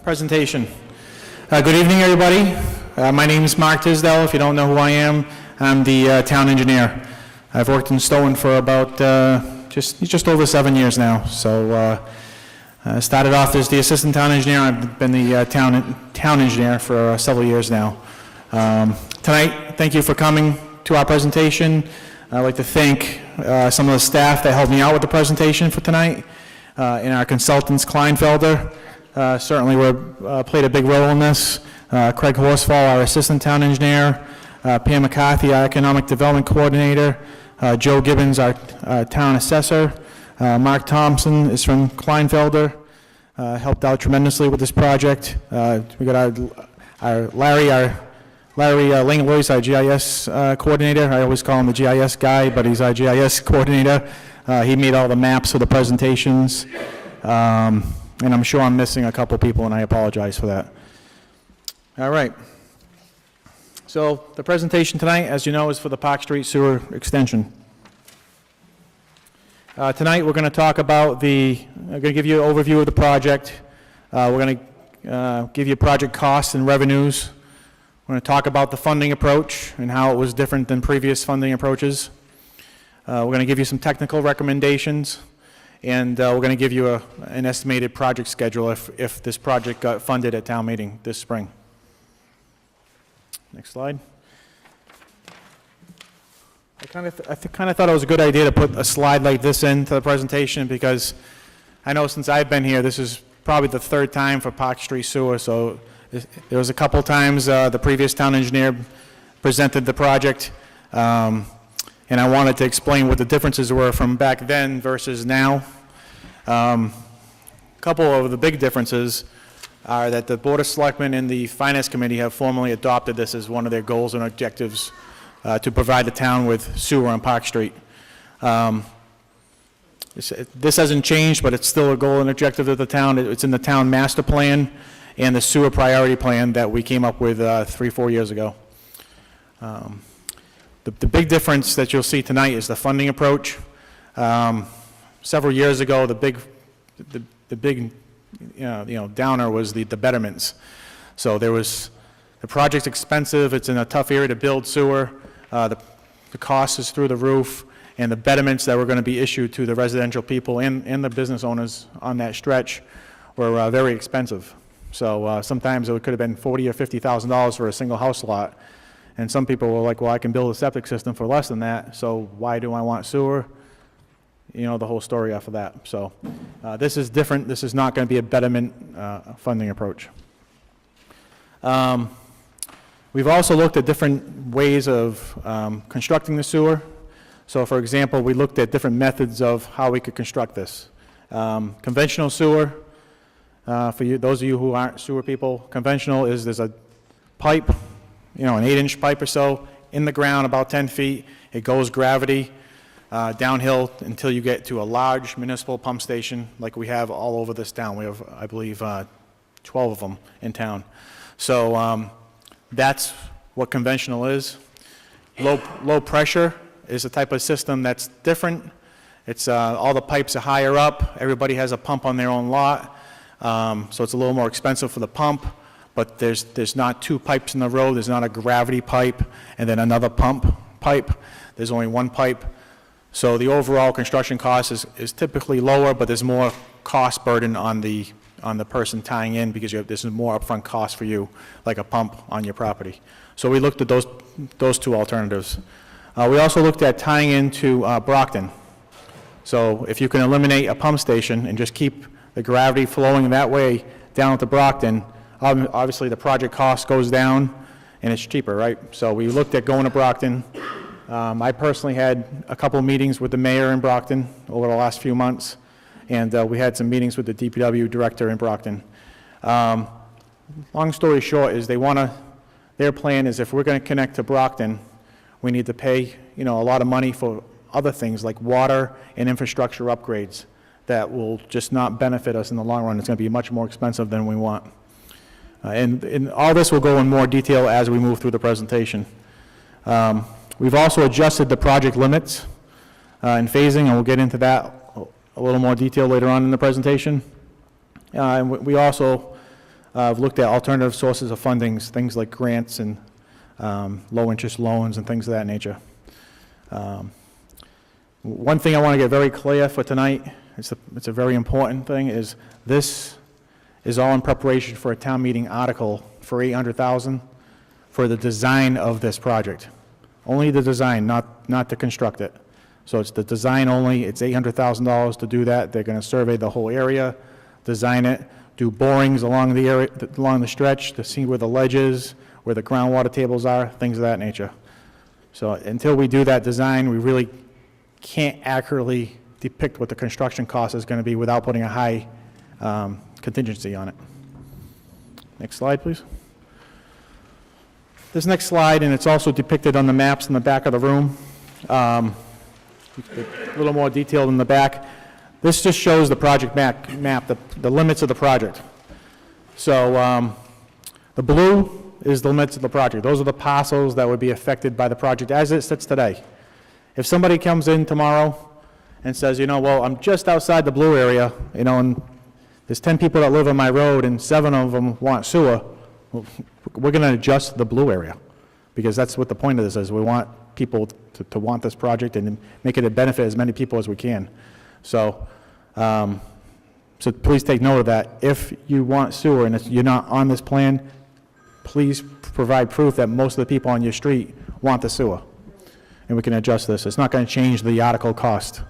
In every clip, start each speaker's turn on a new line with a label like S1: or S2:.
S1: Presentation. Good evening, everybody. My name is Mark Tisdale. If you don't know who I am, I'm the town engineer. I've worked in Stoughton for about just over 7 years now. So I started off as the assistant town engineer. I've been the town engineer for several years now. Tonight, thank you for coming to our presentation. I'd like to thank some of the staff that helped me out with the presentation for tonight, and our consultants, Kleinfelder. Certainly played a big role in this. Craig Horsfall, our assistant town engineer, Pam McCarthy, our economic development coordinator, Joe Gibbons, our town assessor, Mark Thompson is from Kleinfelder, helped out tremendously with this project. We got our Larry Langlois, our GIS coordinator. I always call him the GIS guy, but he's our GIS coordinator. He made all the maps for the presentations. And I'm sure I'm missing a couple people, and I apologize for that. All right. So the presentation tonight, as you know, is for the Park Street Sewer Extension. Tonight we're going to talk about I'm going to give you an overview of the project. We're going to give you project costs and revenues. We're going to talk about the funding approach and how it was different than previous funding approaches. We're going to give you some technical recommendations. And we're going to give you an estimated project schedule if this project got funded at town meeting this spring. Next slide. I kind of thought it was a good idea to put a slide like this into the presentation because I know since I've been here, this is probably the third time for Park Street Sewer. So there was a couple times the previous town engineer presented the project. And I wanted to explain what the differences were from back then versus now. A couple of the big differences are that the Board of Selectmen and the Finance Committee have formally adopted this as one of their goals and objectives to provide the town with sewer on Park Street. This hasn't changed, but it's still a goal and objective of the town. It's in the town master plan and the sewer priority plan that we came up with 3-4 years ago. The big difference that you'll see tonight is the funding approach. Several years ago, the big downer was the betterments. So the project's expensive. It's in a tough area to build sewer. The cost is through the roof, and the betterments that were going to be issued to the residential people and the business owners on that stretch were very expensive. So sometimes it could have been $40,000 or $50,000 for a single house lot. And some people were like, well, I can build a septic system for less than that, so why do I want sewer? You know, the whole story off of that. So this is different. This is not going to be a betterment funding approach. We've also looked at different ways of constructing the sewer. So, for example, we looked at different methods of how we could construct this. Conventional sewer, for you, those of you who aren't sewer people, conventional is there's a pipe, an 8-inch pipe or so in the ground, about 10 feet. It goes gravity downhill until you get to a large municipal pump station like we have all over this town. We have, I believe, 12 of them in town. So that's what conventional is. Low pressure is a type of system that's different. It's all the pipes are higher up. Everybody has a pump on their own lot. So it's a little more expensive for the pump. But there's not two pipes in the row. There's not a gravity pipe and then another pump pipe. There's only one pipe. So the overall construction cost is typically lower, but there's more cost burden on the person tying in because there's more upfront cost for you, like a pump on your property. So we looked at those two alternatives. We also looked at tying into Brockton. So if you can eliminate a pump station and just keep the gravity flowing that way down to Brockton, obviously the project cost goes down and it's cheaper, right? So we looked at going to Brockton. I personally had a couple of meetings with the mayor in Brockton over the last few months, and we had some meetings with the DPW director in Brockton. Long story short is their plan is if we're going to connect to Brockton, we need to pay a lot of money for other things like water and infrastructure upgrades that will just not benefit us in the long run. It's going to be much more expensive than we want. And all this will go in more detail as we move through the presentation. We've also adjusted the project limits and phasing, and we'll get into that a little more detail later on in the presentation. And we also I've looked at alternative sources of fundings, things like grants and low-interest loans and things of that nature. One thing I want to get very clear for tonight, it's a very important thing, is this is all in preparation for a town meeting article for $800,000 for the design of this project. Only the design, not to construct it. So it's the design only. It's $800,000 to do that. They're going to survey the whole area, design it, do borings along the area, along the stretch to see where the ledge is, where the groundwater tables are, things of that nature. So until we do that design, we really can't accurately depict what the construction cost is going to be without putting a high contingency on it. Next slide, please. This next slide, and it's also depicted on the maps in the back of the room, a little more detailed in the back. This just shows the project map, the limits of the project. So the blue is the limits of the project. Those are the parcels that would be affected by the project as it sits today. If somebody comes in tomorrow and says, you know, well, I'm just outside the blue area, you know, and there's 10 people that live on my road and 7 of them want sewer, well, we're going to adjust the blue area because that's what the point of this is. We want people to want this project and make it a benefit as many people as we can. So, so please take note of that. If you want sewer and you're not on this plan, please provide proof that most of the people on your street want the sewer. And we can adjust this. It's not going to change the article cost.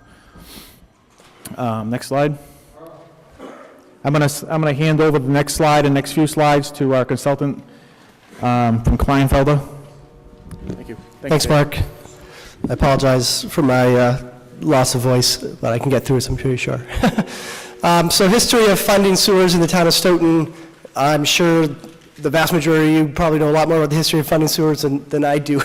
S1: Next slide. I'm going to hand over the next slide and next few slides to our consultant from Kleinfelder. Thank you.
S2: Thanks, Mark. I apologize for my loss of voice, but I can get through it, I'm pretty sure. So history of funding sewers in the town of Stoughton. I'm sure the vast majority of you probably know a lot more about the history of funding sewers than I do.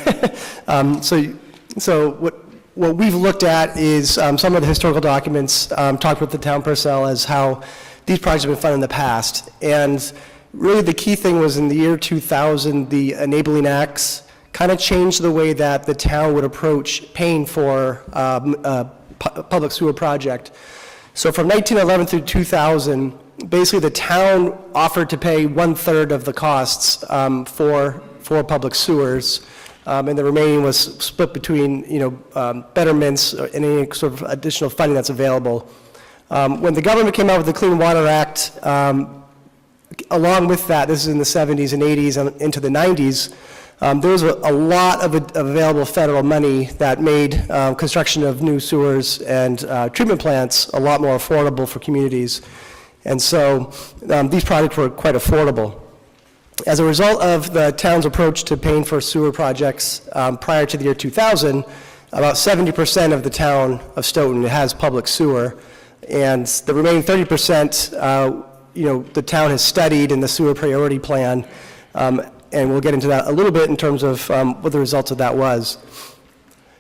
S2: So what we've looked at is some of the historical documents, talked with the town personnel as how these projects have been funded in the past. And really the key thing was in the year 2000, the Enabling Acts kind of changed the way that the town would approach paying for a public sewer project. So from 1911 through 2000, basically the town offered to pay 1/3 of the costs for public sewers, and the remaining was split between, you know, betterments and any sort of additional funding that's available. When the government came out with the Clean Water Act, along with that, this is in the 70s and 80s and into the 90s, there was a lot of available federal money that made construction of new sewers and treatment plants a lot more affordable for communities. And so these projects were quite affordable. As a result of the town's approach to paying for sewer projects prior to the year 2000, about 70% of the town of Stoughton has public sewer, and the remaining 30%, you know, the town has studied in the sewer priority plan, and we'll get into that a little bit in terms of what the results of that was.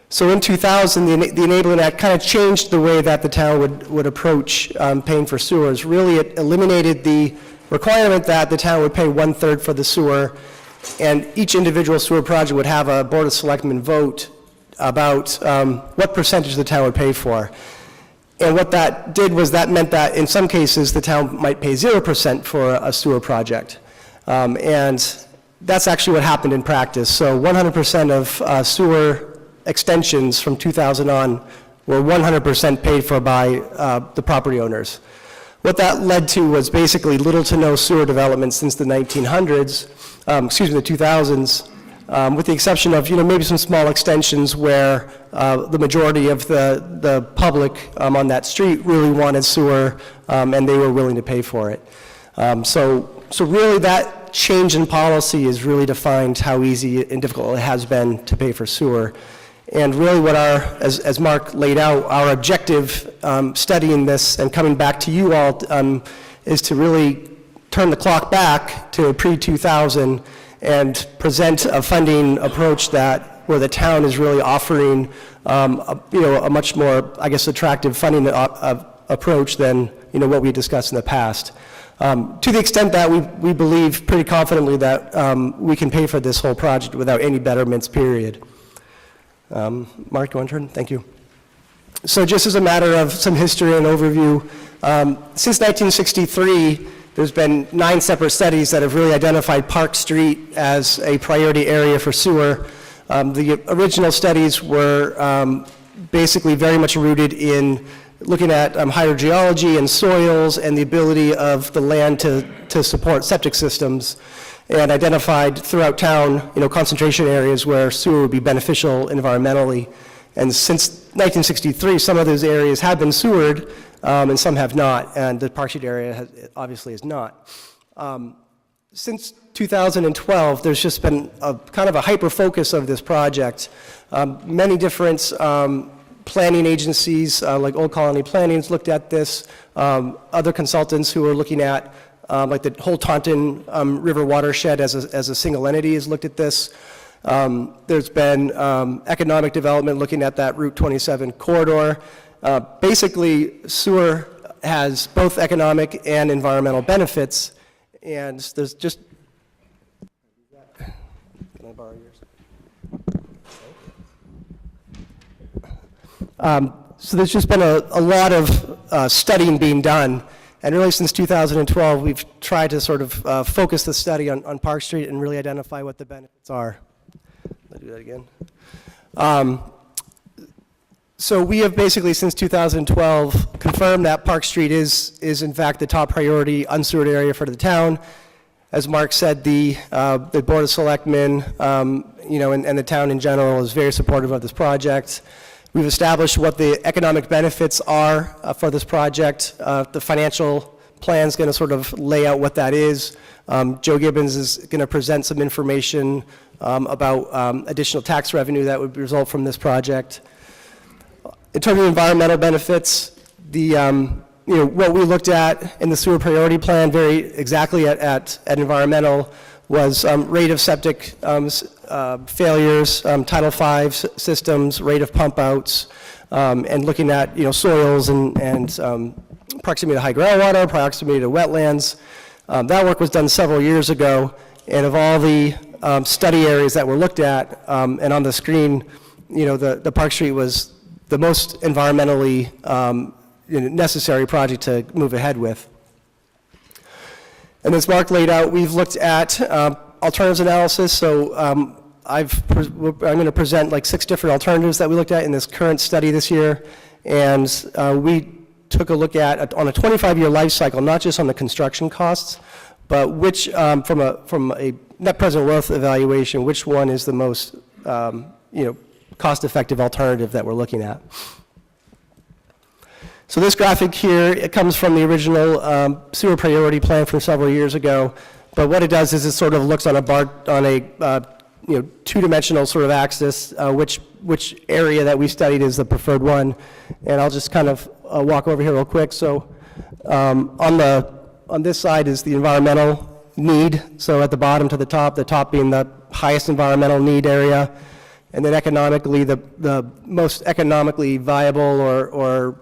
S2: So in 2000, the Enabling Act kind of changed the way that the town would approach paying for sewers. Really, it eliminated the requirement that the town would pay 1/3 for the sewer, and each individual sewer project would have a Board of Selectmen vote about what percentage the town would pay for. And what that did was that meant that in some cases the town might pay 0% for a sewer project. And that's actually what happened in practice. So 100% of sewer extensions from 2000 on were 100% paid for by the property owners. What that led to was basically little to no sewer development since the 1900s, the 2000s, with the exception of, you know, maybe some small extensions where the majority of the public on that street really wanted sewer, and they were willing to pay for it. So really that change in policy has really defined how easy and difficult it has been to pay for sewer. And really what as Mark laid out, our objective studying this and coming back to you all is to really turn the clock back to pre-2000 and present a funding approach where the town is really offering a much more, I guess, attractive funding approach than, you know, what we discussed in the past. To the extent that we believe pretty confidently that we can pay for this whole project without any betterments, period. Mark, you want to turn? Thank you. So just as a matter of some history and overview, since 1963, there's been 9 separate studies that have really identified Park Street as a priority area for sewer. The original studies were basically very much rooted in looking at hydrogeology and soils and the ability of the land to support septic systems, and identified throughout town, concentration areas where sewer would be beneficial environmentally. And since 1963, some of those areas have been sewered, and some have not, and the Park Street area obviously is not. Since 2012, there's just been a kind of a hyper-focus of this project. Many different planning agencies, like Old Colony Planning's looked at this, other consultants who are looking at, like the whole Taunton River watershed as a single entity has looked at this. There's been economic development looking at that Route 27 corridor. Basically, sewer has both economic and environmental benefits, and there's just, can I borrow yours? So there's just been a lot of studying being done, and really since 2012, we've tried to sort of focus the study on Park Street and really identify what the benefits are. I'll do that again. So we have basically, since 2012, confirmed that Park Street is in fact the top priority unsewered area for the town. As Mark said, the Board of Selectmen, and the town in general is very supportive of this project. We've established what the economic benefits are for this project. The financial plan is going to sort of lay out what that is. Joe Gibbons is going to present some information about additional tax revenue that would result from this project. In terms of environmental benefits, what we looked at in the sewer priority plan very exactly at environmental was rate of septic failures, Title V systems, rate of pump outs, and looking at soils and proximity to high groundwater, proximity to wetlands. That work was done several years ago, and of all the study areas that were looked at, and on the screen, the Park Street was the most environmentally necessary project to move ahead with. And as Mark laid out, we've looked at alternatives analysis. So I'm going to present like 6 different alternatives that we looked at in this current study this year. And we took a look at, on a 25-year life cycle, not just on the construction costs, but which, from a net present worth evaluation, which one is the most, cost-effective alternative that we're looking at. So this graphic here, it comes from the original sewer priority plan from several years ago. But what it does is it sort of looks on a two-dimensional sort of axis, which area that we studied is the preferred one. And I'll just kind of walk over here real quick. So on this side is the environmental need. So at the bottom to the top being the highest environmental need area. And then economically, the most economically viable or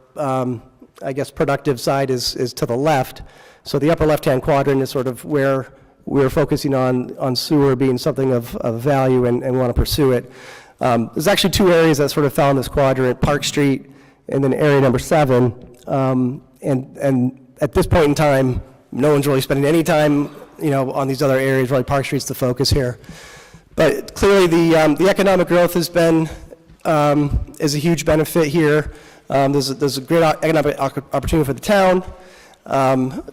S2: I guess productive side is to the left. So the upper left-hand quadrant is sort of where we're focusing on sewer being something of value and want to pursue it. There's actually 2 areas that sort of fell in this quadrant, Park Street and then area number 7. And at this point in time, no one's really spending any time on these other areas. Really, Park Street's the focus here. But clearly, the economic growth has been is a huge benefit here. There's a great economic opportunity for the town.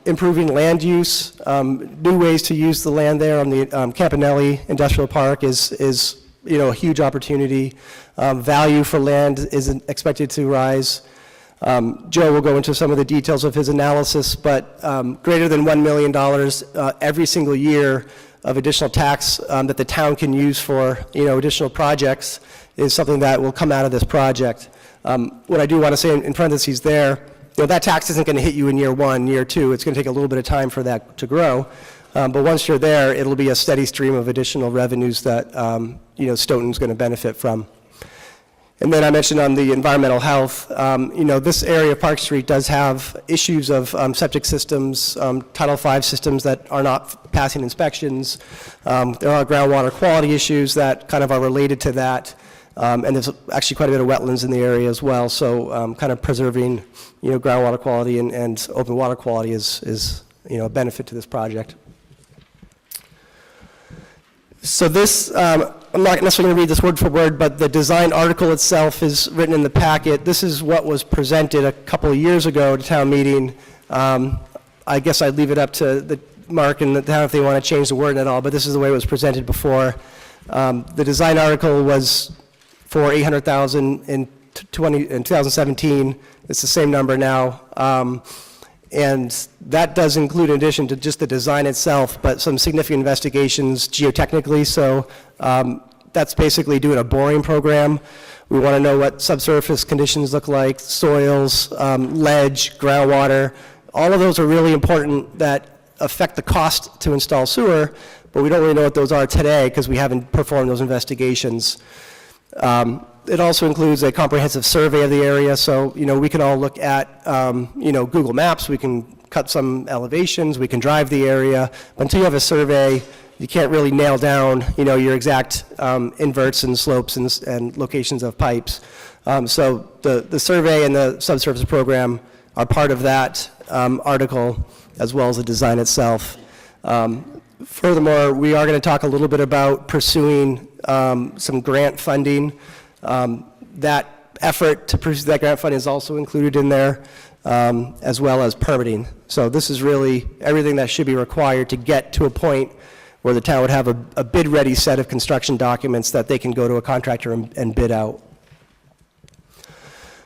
S2: Improving land use, new ways to use the land there on the Campanelli Industrial Park is a huge opportunity. Value for land is expected to rise. Joe will go into some of the details of his analysis, but greater than $1 million every single year of additional tax that the town can use for additional projects is something that will come out of this project. What I do want to say in parentheses there, that tax isn't going to hit you in year 1, year 2. It's going to take a little bit of time for that to grow. But once you're there, it'll be a steady stream of additional revenues that Stoughton's going to benefit from. And then I mentioned on the environmental health, this area of Park Street does have issues of septic systems, Title V systems that are not passing inspections. There are groundwater quality issues that kind of are related to that. And there's actually quite a bit of wetlands in the area as well. So kind of preserving, groundwater quality and open water quality is a benefit to this project. So this, I'm not necessarily going to read this word for word, but the design article itself is written in the packet. This is what was presented a couple of years ago to town meeting. I guess I'd leave it up to Mark and the town if they want to change the word at all, but this is the way it was presented before. The design article was for $800,000 in 2017. It's the same number now. And that does include, in addition to just the design itself, but some significant investigations geotechnically. So that's basically doing a boring program. We want to know what subsurface conditions look like, soils, ledge, groundwater. All of those are really important that affect the cost to install sewer, but we don't really know what those are today because we haven't performed those investigations. It also includes a comprehensive survey of the area, so we can all look at Google Maps. We can cut some elevations. We can drive the area, but until you have a survey, you can't really nail down your exact inverts and slopes and locations of pipes. So the survey and the subsurface program are part of that article, as well as the design itself. Furthermore, we are going to talk a little bit about pursuing some grant funding. That effort to pursue that grant funding is also included in there, as well as permitting. So this is really everything that should be required to get to a point where the town would have a bid-ready set of construction documents that they can go to a contractor and bid out.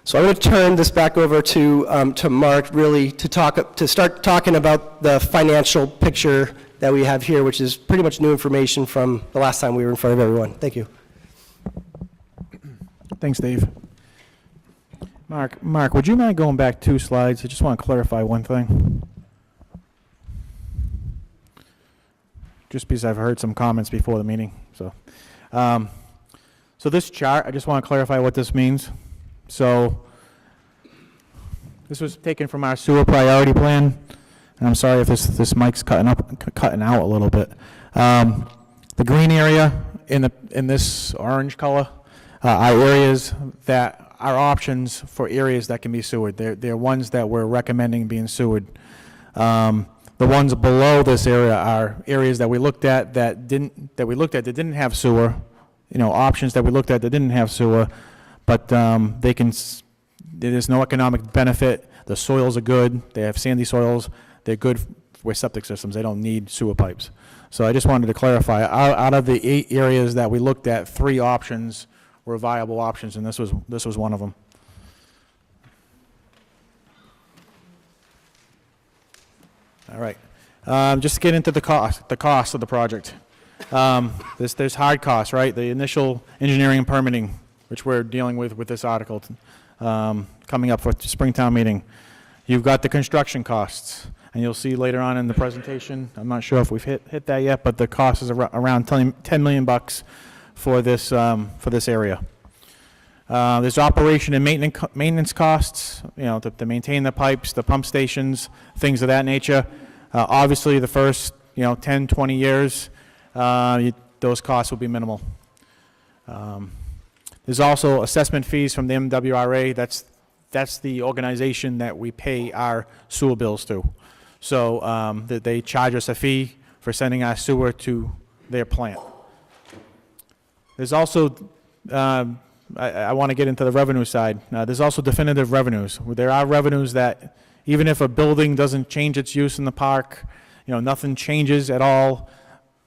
S2: So I'm going to turn this back over to Mark, really to start talking about the financial picture that we have here, which is pretty much new information from the last time we were in front of everyone. Thank you.
S1: Thanks, Dave. Mark, would you mind going back 2 slides? I just want to clarify one thing. Just because I've heard some comments before the meeting. So this chart, I just want to clarify what this means. So this was taken from our sewer priority plan. And I'm sorry if this mic's cutting out a little bit. The green area in this orange color are areas that are options for areas that can be sewered. They're ones that we're recommending being sewered. The ones below this area are areas that we looked at that didn't have sewer. Options that we looked at that didn't have sewer, but there's no economic benefit. The soils are good. They have sandy soils. They're good with septic systems. They don't need sewer pipes. So I just wanted to clarify. Out of the 8 areas that we looked at, 3 options were viable options, and this was one of them. All right. Just to get into the cost of the project. There's hard costs, right? The initial engineering and permitting, which we're dealing with this article coming up for Springtown meeting. You've got the construction costs, and you'll see later on in the presentation, I'm not sure if we've hit that yet, but the cost is around $10 million for this area. There's operation and maintenance costs, to maintain the pipes, the pump stations, things of that nature. Obviously, the first 10, 20 years, those costs will be minimal. There's also assessment fees from the MWRA. That's the organization that we pay our sewer bills to. So they charge us a fee for sending our sewer to their plant. There's also, I want to get into the revenue side. There's also definitive revenues. There are revenues that even if a building doesn't change its use in the park, nothing changes at all,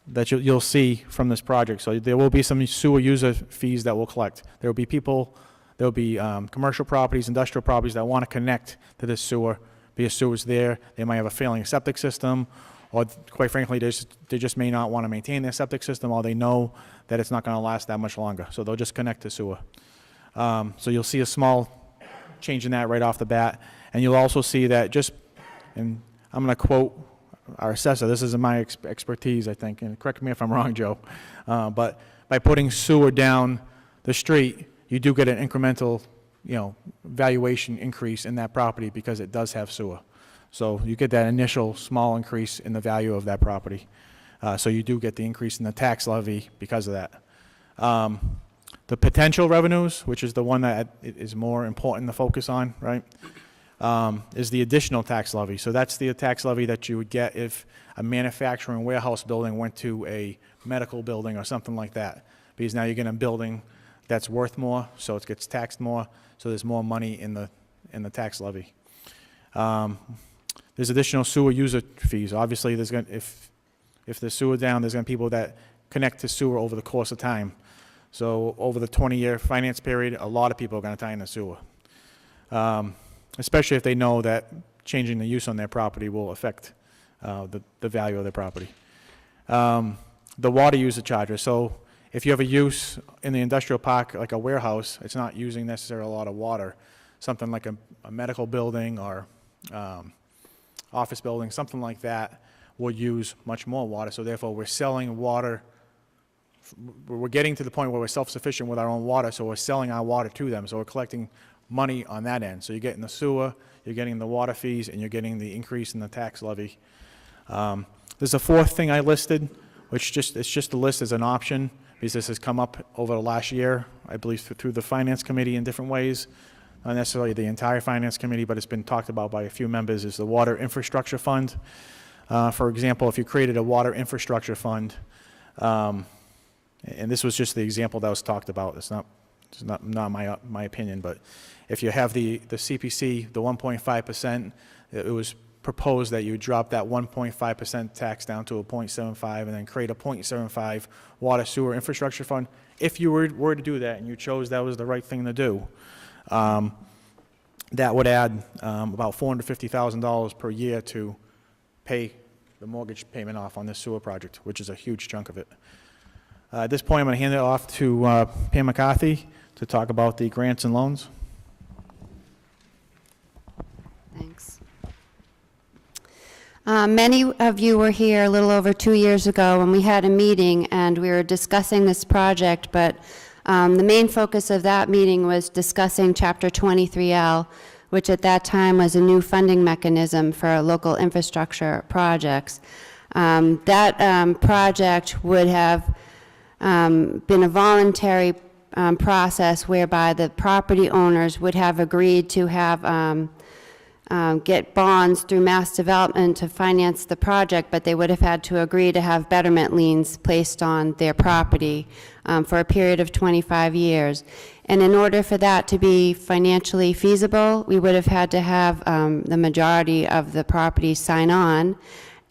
S1: that you'll see from this project. So there will be some sewer user fees that we'll collect. There will be people, there will be commercial properties, industrial properties that want to connect to this sewer, be a sewer's there. They might have a failing septic system, or quite frankly, they just may not want to maintain their septic system, or they know that it's not going to last that much longer. So they'll just connect to sewer. So you'll see a small change in that right off the bat. And you'll also see that and I'm going to quote our assessor, this isn't my expertise, I think, and correct me if I'm wrong, Joe, but by putting sewer down the street, you do get an incremental, valuation increase in that property because it does have sewer. So you get that initial small increase in the value of that property. So you do get the increase in the tax levy because of that. The potential revenues, which is the one that is more important to focus on, right? is the additional tax levy. So that's the tax levy that you would get if a manufacturing warehouse building went to a medical building or something like that. Because now you're getting a building that's worth more, so it gets taxed more, so there's more money in the tax levy. There's additional sewer user fees. Obviously, there's going if there's sewer down, there's going to be people that connect to sewer over the course of time. So over the 20-year finance period, a lot of people are going to tie in the sewer, especially if they know that changing the use on their property will affect the value of their property. The water user charges. So if you have a use in the industrial park, like a warehouse, it's not using necessarily a lot of water. Something like a medical building or office building, something like that, will use much more water. So therefore, we're selling water. We're getting to the point where we're self-sufficient with our own water, so we're selling our water to them. So we're collecting money on that end. So you're getting the sewer, you're getting the water fees, and you're getting the increase in the tax levy. There's a fourth thing I listed, which it's just a list as an option, because this has come up over the last year, I believe, through the Finance Committee in different ways. Not necessarily the entire Finance Committee, but it's been talked about by a few members, is the Water Infrastructure Fund. For example, if you created a Water Infrastructure Fund, and this was just the example that was talked about, it's not my opinion, but if you have the CPC, the 1.5%, it was proposed that you would drop that 1.5% tax down to a 0.75 and then create a 0.75 water sewer infrastructure fund. If you were to do that and you chose that was the right thing to do, that would add about $450,000 per year to pay the mortgage payment off on this sewer project, which is a huge chunk of it. At this point, I'm going to hand it off to Pam McCarthy to talk about the grants and loans.
S3: Thanks. Many of you were here a little over 2 years ago when we had a meeting and we were discussing this project, but the main focus of that meeting was discussing Chapter 23L, which at that time was a new funding mechanism for local infrastructure projects. That project would have been a voluntary process whereby the property owners would have agreed to have get bonds through mass development to finance the project, but they would have had to agree to have betterment liens placed on their property for a period of 25 years. And in order for that to be financially feasible, we would have had to have the majority of the property sign on,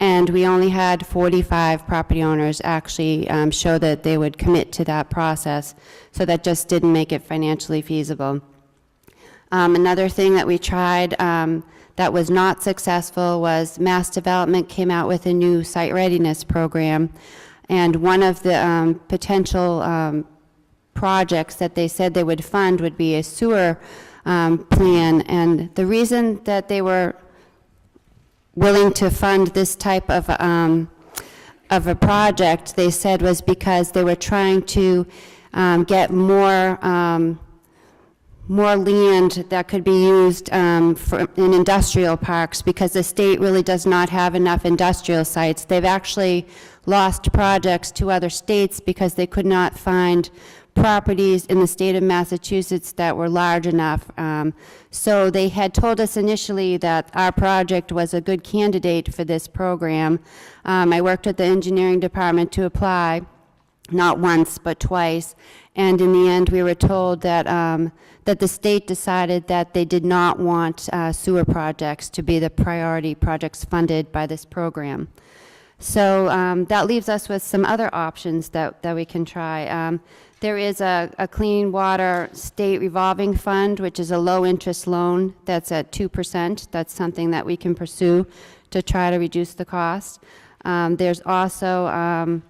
S3: and we only had 45 property owners actually show that they would commit to that process, so that just didn't make it financially feasible. Another thing that we tried that was not successful was Mass Development came out with a new site readiness program, and one of the potential projects that they said they would fund would be a sewer plan, and the reason that they were willing to fund this type of a project, they said, was because they were trying to get more land that could be used in industrial parks, because the state really does not have enough industrial sites. They've actually lost projects to other states because they could not find properties in the state of Massachusetts that were large enough. So they had told us initially that our project was a good candidate for this program. I worked with the engineering department to apply, not once but twice, and in the end we were told that that the state decided that they did not want sewer projects to be the priority projects funded by this program. So that leaves us with some other options that we can try. There is a Clean Water State Revolving Fund, which is a low-interest loan that's at 2%. That's something that we can pursue to try to reduce the cost. There's also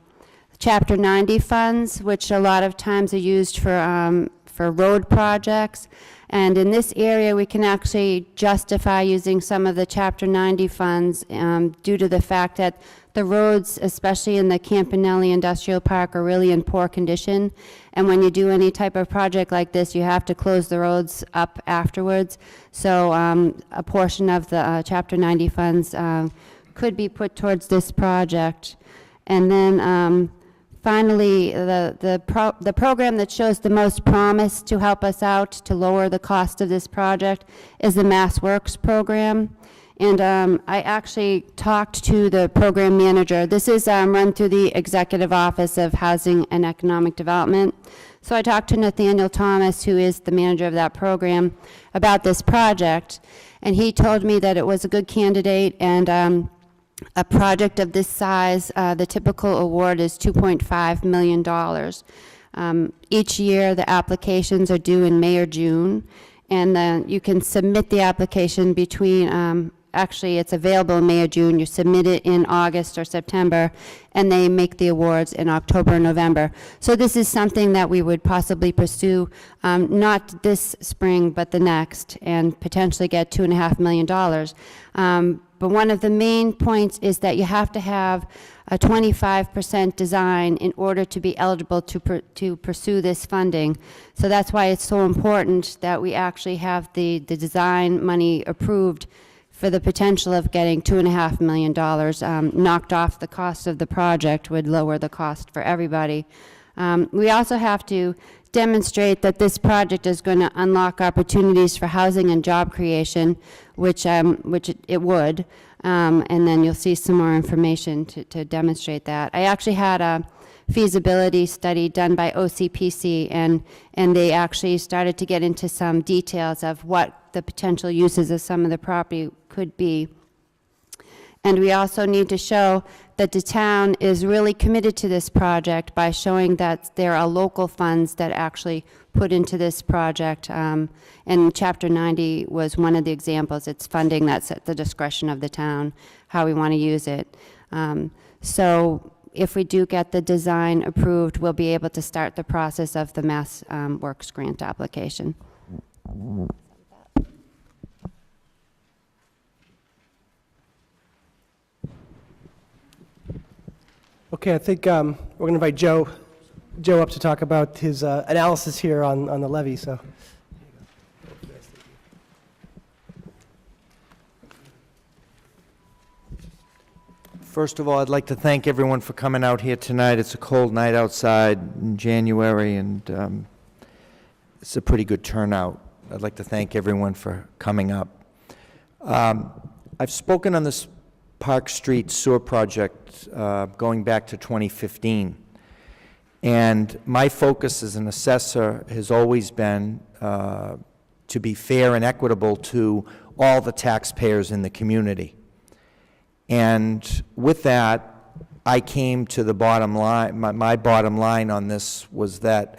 S3: Chapter 90 funds, which a lot of times are used for road projects. And in this area, we can actually justify using some of the Chapter 90 funds due to the fact that the roads, especially in the Campanelli Industrial Park, are really in poor condition. And when you do any type of project like this, you have to close the roads up afterwards. So a portion of the Chapter 90 funds could be put towards this project. And then finally, the program that shows the most promise to help us out to lower the cost of this project is the Mass Works program. And I actually talked to the program manager. This is run through the Executive Office of Housing and Economic Development. So I talked to Nathaniel Thomas, who is the manager of that program, about this project. And he told me that it was a good candidate, and a project of this size, the typical award is $2.5 million. Each year, the applications are due in May or June, and then you can submit the application between, actually, it's available in May or June. You submit it in August or September, and they make the awards in October or November. So this is something that we would possibly pursue, not this spring, but the next, and potentially get $2.5 million. But one of the main points is that you have to have a 25% design in order to be eligible to pursue this funding. So that's why it's so important that we actually have the design money approved for the potential of getting $2.5 million knocked off the cost of the project would lower the cost for everybody. We also have to demonstrate that this project is going to unlock opportunities for housing and job creation, which it would, and then you'll see some more information to demonstrate that. I actually had a feasibility study done by OCPC, and they actually started to get into some details of what the potential uses of some of the property could be. And we also need to show that the town is really committed to this project by showing that there are local funds that actually put into this project. And Chapter 90 was one of the examples. It's funding that's at the discretion of the town, how we want to use it. So if we do get the design approved, we'll be able to start the process of the Mass Works grant application.
S2: Okay, I think we're going to invite Joe up to talk about his analysis here on the levy. So,
S4: first of all, I'd like to thank everyone for coming out here tonight. It's a cold night outside in January, and it's a pretty good turnout. I'd like to thank everyone for coming up. I've spoken on this Park Street sewer project going back to 2015. And my focus as an assessor has always been to be fair and equitable to all the taxpayers in the community. And with that, I came to the bottom line. My bottom line on this was that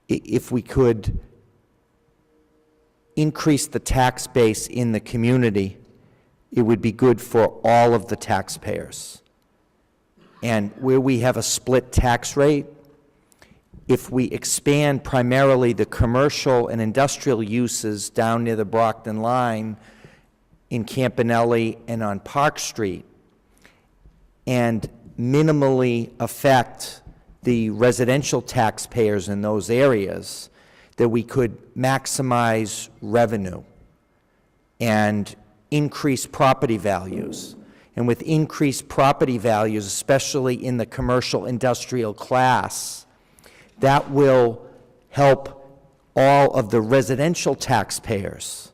S4: if we could increase the tax base in the community, it would be good for all of the taxpayers. And where we have a split tax rate, if we expand primarily the commercial and industrial uses down near the Brockton line in Campanelli and on Park Street, and minimally affect the residential taxpayers in those areas, that we could maximize revenue and increase property values. And with increased property values, especially in the commercial industrial class, that will help all of the residential taxpayers,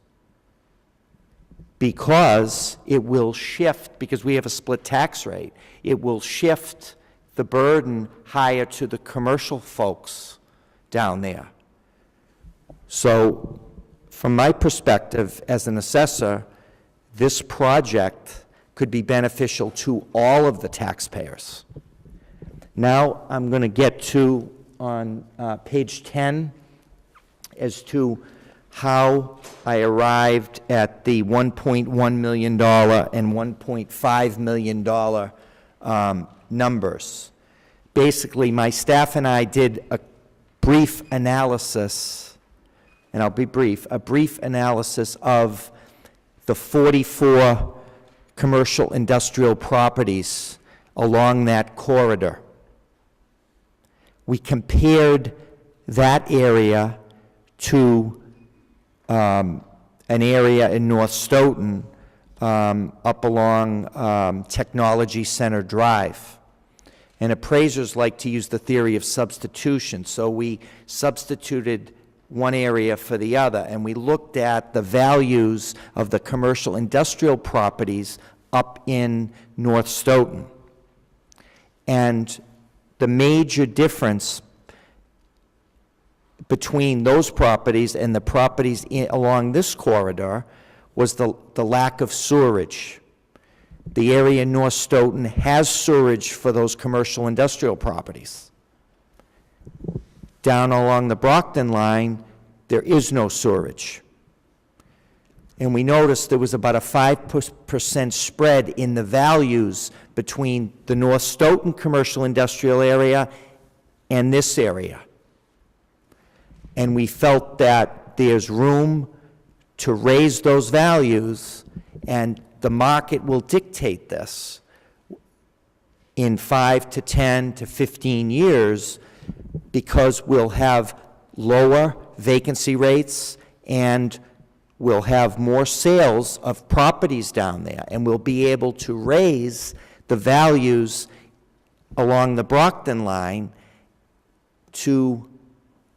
S4: because it will shift, because we have a split tax rate, it will shift the burden higher to the commercial folks down there. So from my perspective as an assessor, this project could be beneficial to all of the taxpayers. Now I'm going to get to, on page 10, as to how I arrived at the $1.1 million and $1.5 million numbers. Basically, my staff and I did a brief analysis, and I'll be brief, a brief analysis of the 44 commercial industrial properties along that corridor. We compared that area to an area in North Stoughton up along Technology Center Drive. And appraisers like to use the theory of substitution. So we substituted one area for the other, and we looked at the values of the commercial industrial properties up in North Stoughton. And the major difference between those properties and the properties along this corridor was the lack of sewerage. The area in North Stoughton has sewerage for those commercial industrial properties. Down along the Brockton line, there is no sewerage. And we noticed there was about a 5% spread in the values between the North Stoughton commercial industrial area and this area. And we felt that there's room to raise those values, and the market will dictate this in 5 to 10 to 15 years, because we'll have lower vacancy rates and we'll have more sales of properties down there, and we'll be able to raise the values along the Brockton line to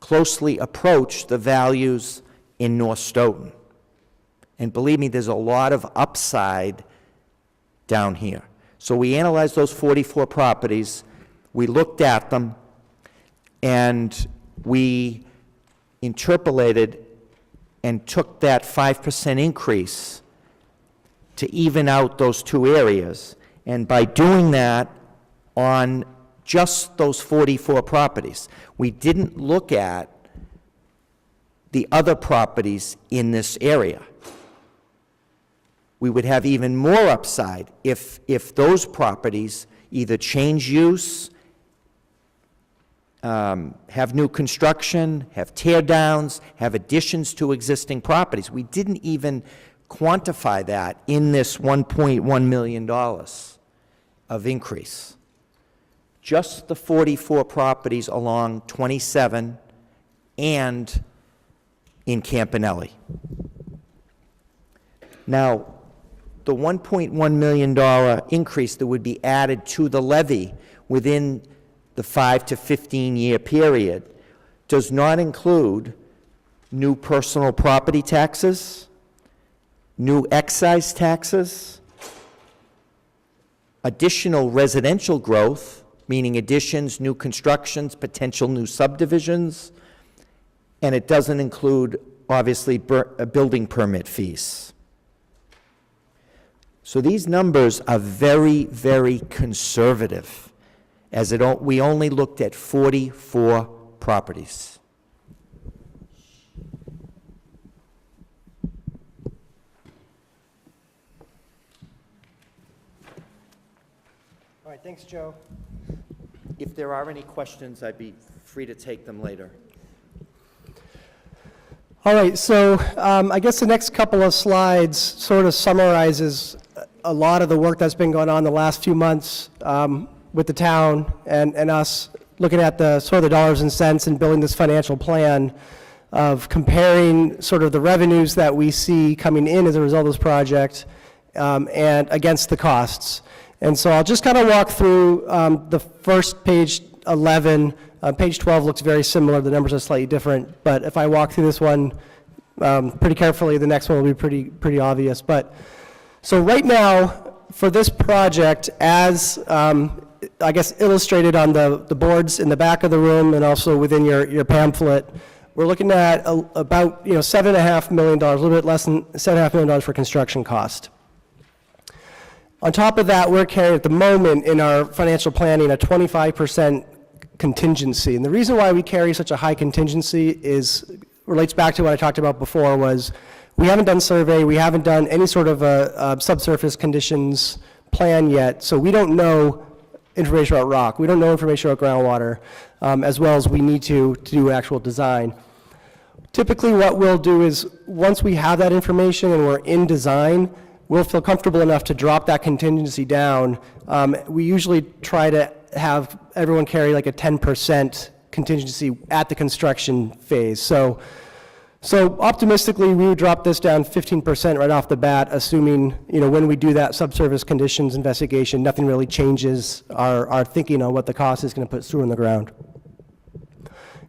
S4: closely approach the values in North Stoughton. And believe me, there's a lot of upside down here. So we analyzed those 44 properties, we looked at them, and we interpolated and took that 5% increase to even out those two areas. And by doing that on just those 44 properties, we didn't look at the other properties in this area. We would have even more upside if those properties either change use, have new construction, have tear downs, have additions to existing properties. We didn't even quantify that in this $1.1 million of increase. Just the 44 properties along 27 and in Campanelli. Now, the $1.1 million increase that would be added to the levy within the 5 to 15 year period does not include new personal property taxes, new excise taxes, additional residential growth, meaning additions, new constructions, potential new subdivisions, and it doesn't include, obviously, building permit fees. So these numbers are very, very conservative, as we only looked at 44 properties.
S2: All right, thanks, Joe.
S4: If there are any questions, I'd be free to take them later.
S2: All right, so I guess the next couple of slides sort of summarizes a lot of the work that's been going on the last few months with the town and us looking at the sort of the dollars and cents and building this financial plan of comparing sort of the revenues that we see coming in as a result of this project and against the costs. And so I'll just kind of walk through the first page 11. Page 12 looks very similar. The numbers are slightly different. But if I walk through this one pretty carefully, the next one will be pretty obvious. But so right now, for this project, as I guess illustrated on the boards in the back of the room and also within your pamphlet, we're looking at about $7.5 million, a little bit less than $7.5 million for construction cost. On top of that, we're carrying at the moment in our financial planning a 25% contingency. And the reason why we carry such a high contingency relates back to what I talked about before, was we haven't done survey, we haven't done any sort of a subsurface conditions plan yet, so we don't know information about rock, we don't know information about groundwater, as well as we need to do actual design. Typically what we'll do is, once we have that information and we're in design, we'll feel comfortable enough to drop that contingency down. We usually try to have everyone carry like a 10% contingency at the construction phase. So So optimistically, we would drop this down 15% right off the bat, assuming, when we do that subsurface conditions investigation, nothing really changes our thinking on what the cost is going to put sewer in the ground.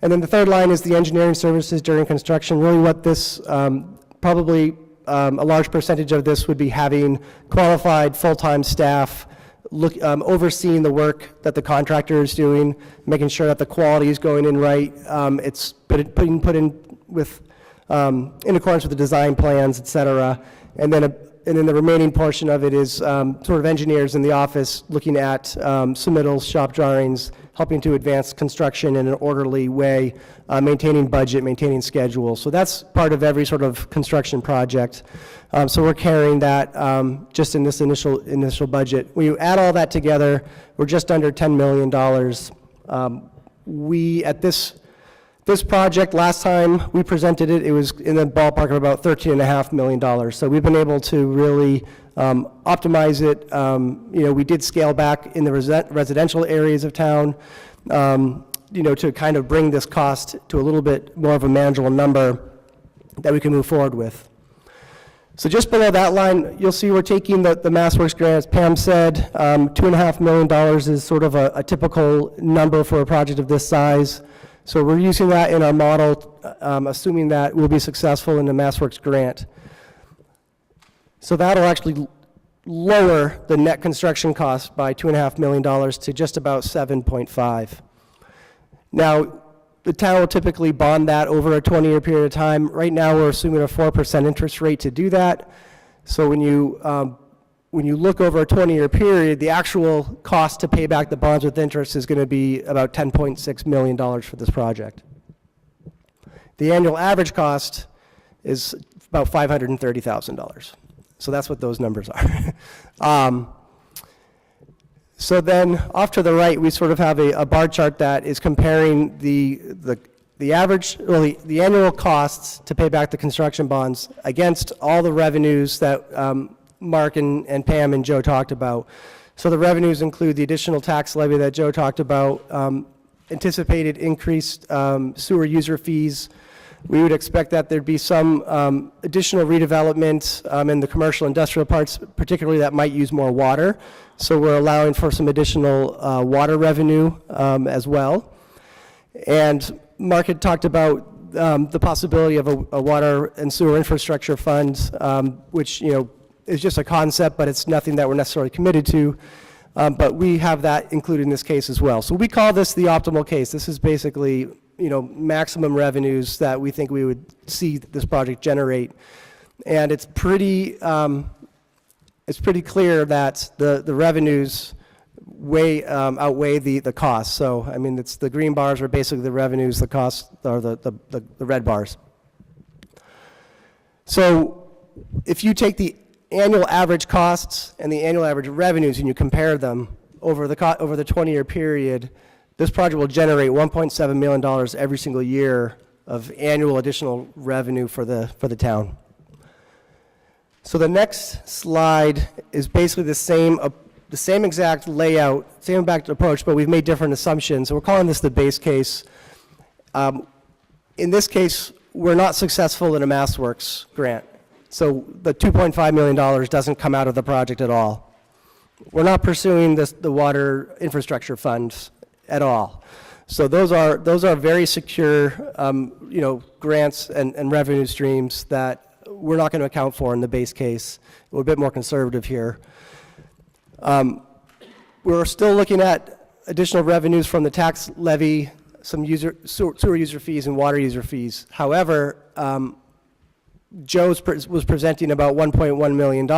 S2: And then the third line is the engineering services during construction. Really what this, probably a large percentage of this would be having qualified full-time staff overseeing the work that the contractor is doing, making sure that the quality is going in right. It's put in with in accordance with the design plans, et cetera. And then the remaining portion of it is sort of engineers in the office looking at submittals, shop drawings, helping to advance construction in an orderly way, maintaining budget, maintaining schedule. So that's part of every sort of construction project. So we're carrying that just in this initial budget. When you add all that together, we're just under $10 million. At this project, last time we presented it, it was in the ballpark of about $13.5 million. So we've been able to really optimize it. We did scale back in the residential areas of town, to kind of bring this cost to a little bit more of a manageable number that we can move forward with. So just below that line, you'll see we're taking the MassWorks grant, as Pam said, $2.5 million is sort of a typical number for a project of this size. So we're using that in our model, assuming that we'll be successful in the MassWorks grant. So that'll actually lower the net construction cost by $2.5 million to just about 7.5. Now, the town will typically bond that over a 20-year period of time. Right now, we're assuming a 4% interest rate to do that. So when you look over a 20-year period, the actual cost to pay back the bonds with interest is going to be about $10.6 million for this project. The annual average cost is about $530,000. So that's what those numbers are. So then off to the right, we sort of have a bar chart that is comparing the average, well, the annual costs to pay back the construction bonds against all the revenues that Mark and Pam and Joe talked about. So the revenues include the additional tax levy that Joe talked about, anticipated increased sewer user fees. We would expect that there'd be some additional redevelopment in the commercial industrial parts, particularly that might use more water. So we're allowing for some additional water revenue as well. And Mark had talked about the possibility of a water and sewer infrastructure fund, which, is just a concept, but it's nothing that we're necessarily committed to. But we have that included in this case as well. So we call this the optimal case. This is basically, maximum revenues that we think we would see this project generate. And it's pretty clear that the revenues outweigh the costs. So, I mean, it's the green bars are basically the revenues, the costs are the red bars. So if you take the annual average costs and the annual average revenues and you compare them over the 20-year period, this project will generate $1.7 million every single year of annual additional revenue for the town. So the next slide is basically the same exact layout, same exact approach, but we've made different assumptions. So we're calling this the base case. In this case, we're not successful in a MassWorks grant. So the $2.5 million doesn't come out of the project at all. We're not pursuing the water infrastructure funds at all. So those are very secure, grants and revenue streams that we're not going to account for in the base case. We're a bit more conservative here. We're still looking at additional revenues from the tax levy, some sewer user fees and water user fees. However, Joe was presenting about $1.1 million.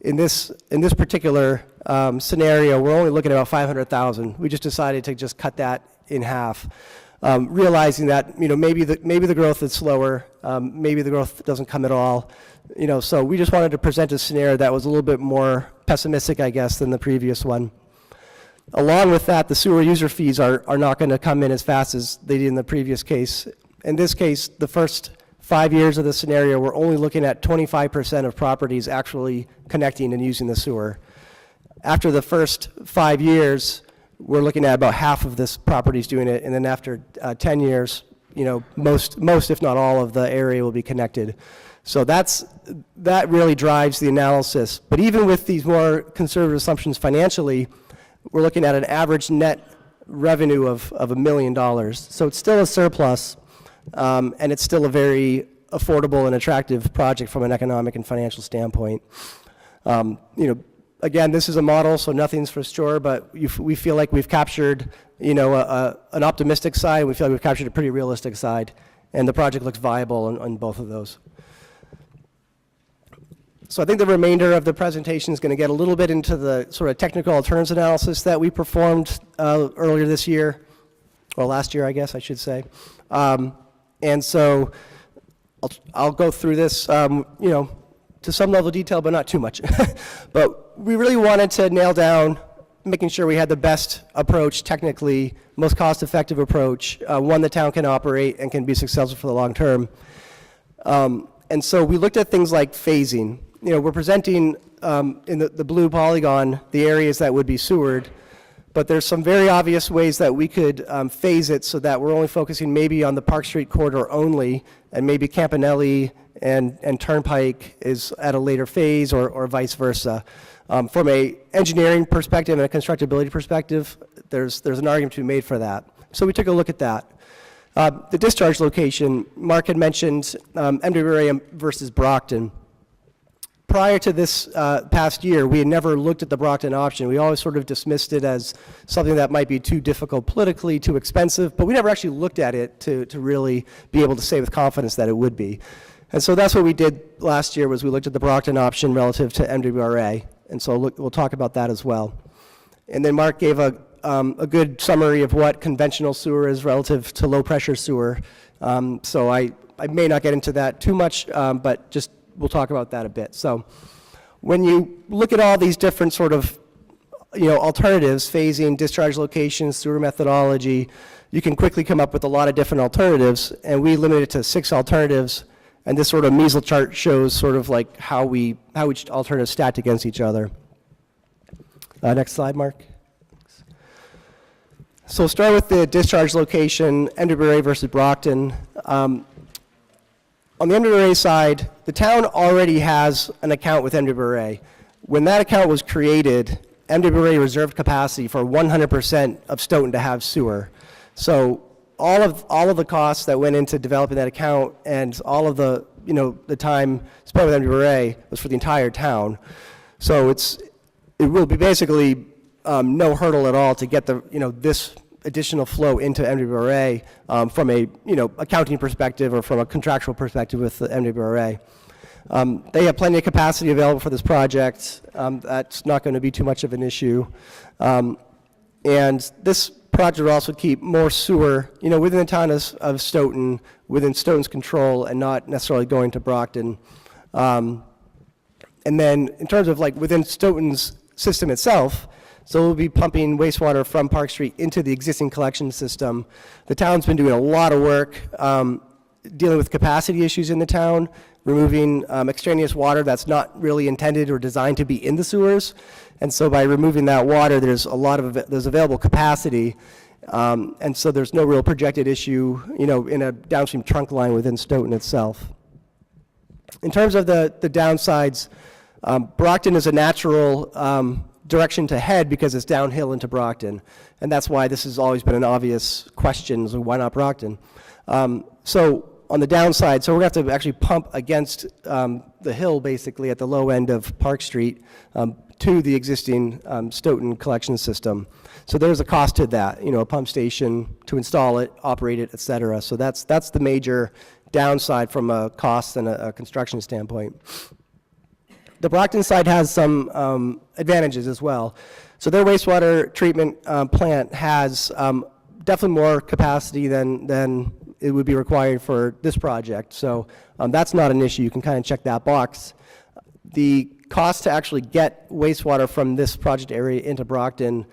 S2: In this particular scenario, we're only looking at about $500,000. We just decided to just cut that in half, realizing that maybe the growth is slower, maybe the growth doesn't come at all. So we just wanted to present a scenario that was a little bit more pessimistic, I guess, than the previous one. Along with that, the sewer user fees are not going to come in as fast as they did in the previous case. In this case, the first 5 years of the scenario, we're only looking at 25% of properties actually connecting and using the sewer. After the first 5 years, we're looking at about half of this properties doing it, and then after 10 years, most, if not all, of the area will be connected. So that really drives the analysis. But even with these more conservative assumptions financially, we're looking at an average net revenue of $1 million. So it's still a surplus, and it's still a very affordable and attractive project from an economic and financial standpoint. Again, this is a model, so nothing's for sure, but we feel like we've captured, an optimistic side. We feel like we've captured a pretty realistic side, and the project looks viable on both of those. So I think the remainder of the presentation is going to get a little bit into the sort of technical alternatives analysis that we performed earlier this year, or last year, I guess I should say. And so I'll go through this, to some level of detail, but not too much. But we really wanted to nail down making sure we had the best approach technically, most cost-effective approach, one the town can operate and can be successful for the long term. And so we looked at things like phasing. We're presenting in the blue polygon the areas that would be sewered, but there's some very obvious ways that we could phase it so that we're only focusing maybe on the Park Street corridor only, and maybe Campanelli and Turnpike is at a later phase, or vice versa. From a engineering perspective and a constructability perspective, there's an argument to be made for that. So we took a look at that. The discharge location, Mark had mentioned MWRA versus Brockton. Prior to this past year, we had never looked at the Brockton option. We always sort of dismissed it as something that might be too difficult politically, too expensive, but we never actually looked at it to really be able to say with confidence that it would be. And so that's what we did last year, was we looked at the Brockton option relative to MWRA, and so we'll talk about that as well. And then Mark gave a good summary of what conventional sewer is relative to low-pressure sewer. So I may not get into that too much, but just we'll talk about that a bit. So when you look at all these different sort of alternatives, phasing, discharge location, sewer methodology, you can quickly come up with a lot of different alternatives, and we limited it to 6 alternatives. And this sort of measle chart shows sort of like how each alternative stacked against each other. Next slide, Mark. So we'll start with the discharge location, MWRA versus Brockton. On the MWRA side, the town already has an account with MWRA. When that account was created, MWRA reserved capacity for 100% of Stoughton to have sewer. So all of the costs that went into developing that account and all of the the time spent with MWRA was for the entire town. So it will be basically no hurdle at all to get the this additional flow into MWRA from a accounting perspective or from a contractual perspective with the MWRA. They have plenty of capacity available for this project. That's not going to be too much of an issue. And this project will also keep more sewer within the town of Stoughton, within Stoughton's control, and not necessarily going to Brockton. And then in terms of within Stoughton's system itself, so we'll be pumping wastewater from Park Street into the existing collection system. The town's been doing a lot of work dealing with capacity issues in the town, removing extraneous water that's not really intended or designed to be in the sewers. And so by removing that water, there's there's available capacity. And so there's no real projected issue, in a downstream trunk line within Stoughton itself. In terms of the downsides, Brockton is a natural direction to head because it's downhill into Brockton. And that's why this has always been an obvious question, so why not Brockton? So on the downside, so we're going to have to actually pump against the hill, basically, at the low end of Park Street to the existing Stoughton collection system. So there's a cost to that, a pump station to install it, operate it, et cetera. So that's the major downside from a cost and a construction standpoint. The Brockton side has some advantages as well. So their wastewater treatment plant has definitely more capacity than it would be required for this project. So that's not an issue. You can kind of check that box. The cost to actually get wastewater from this project area into Brockton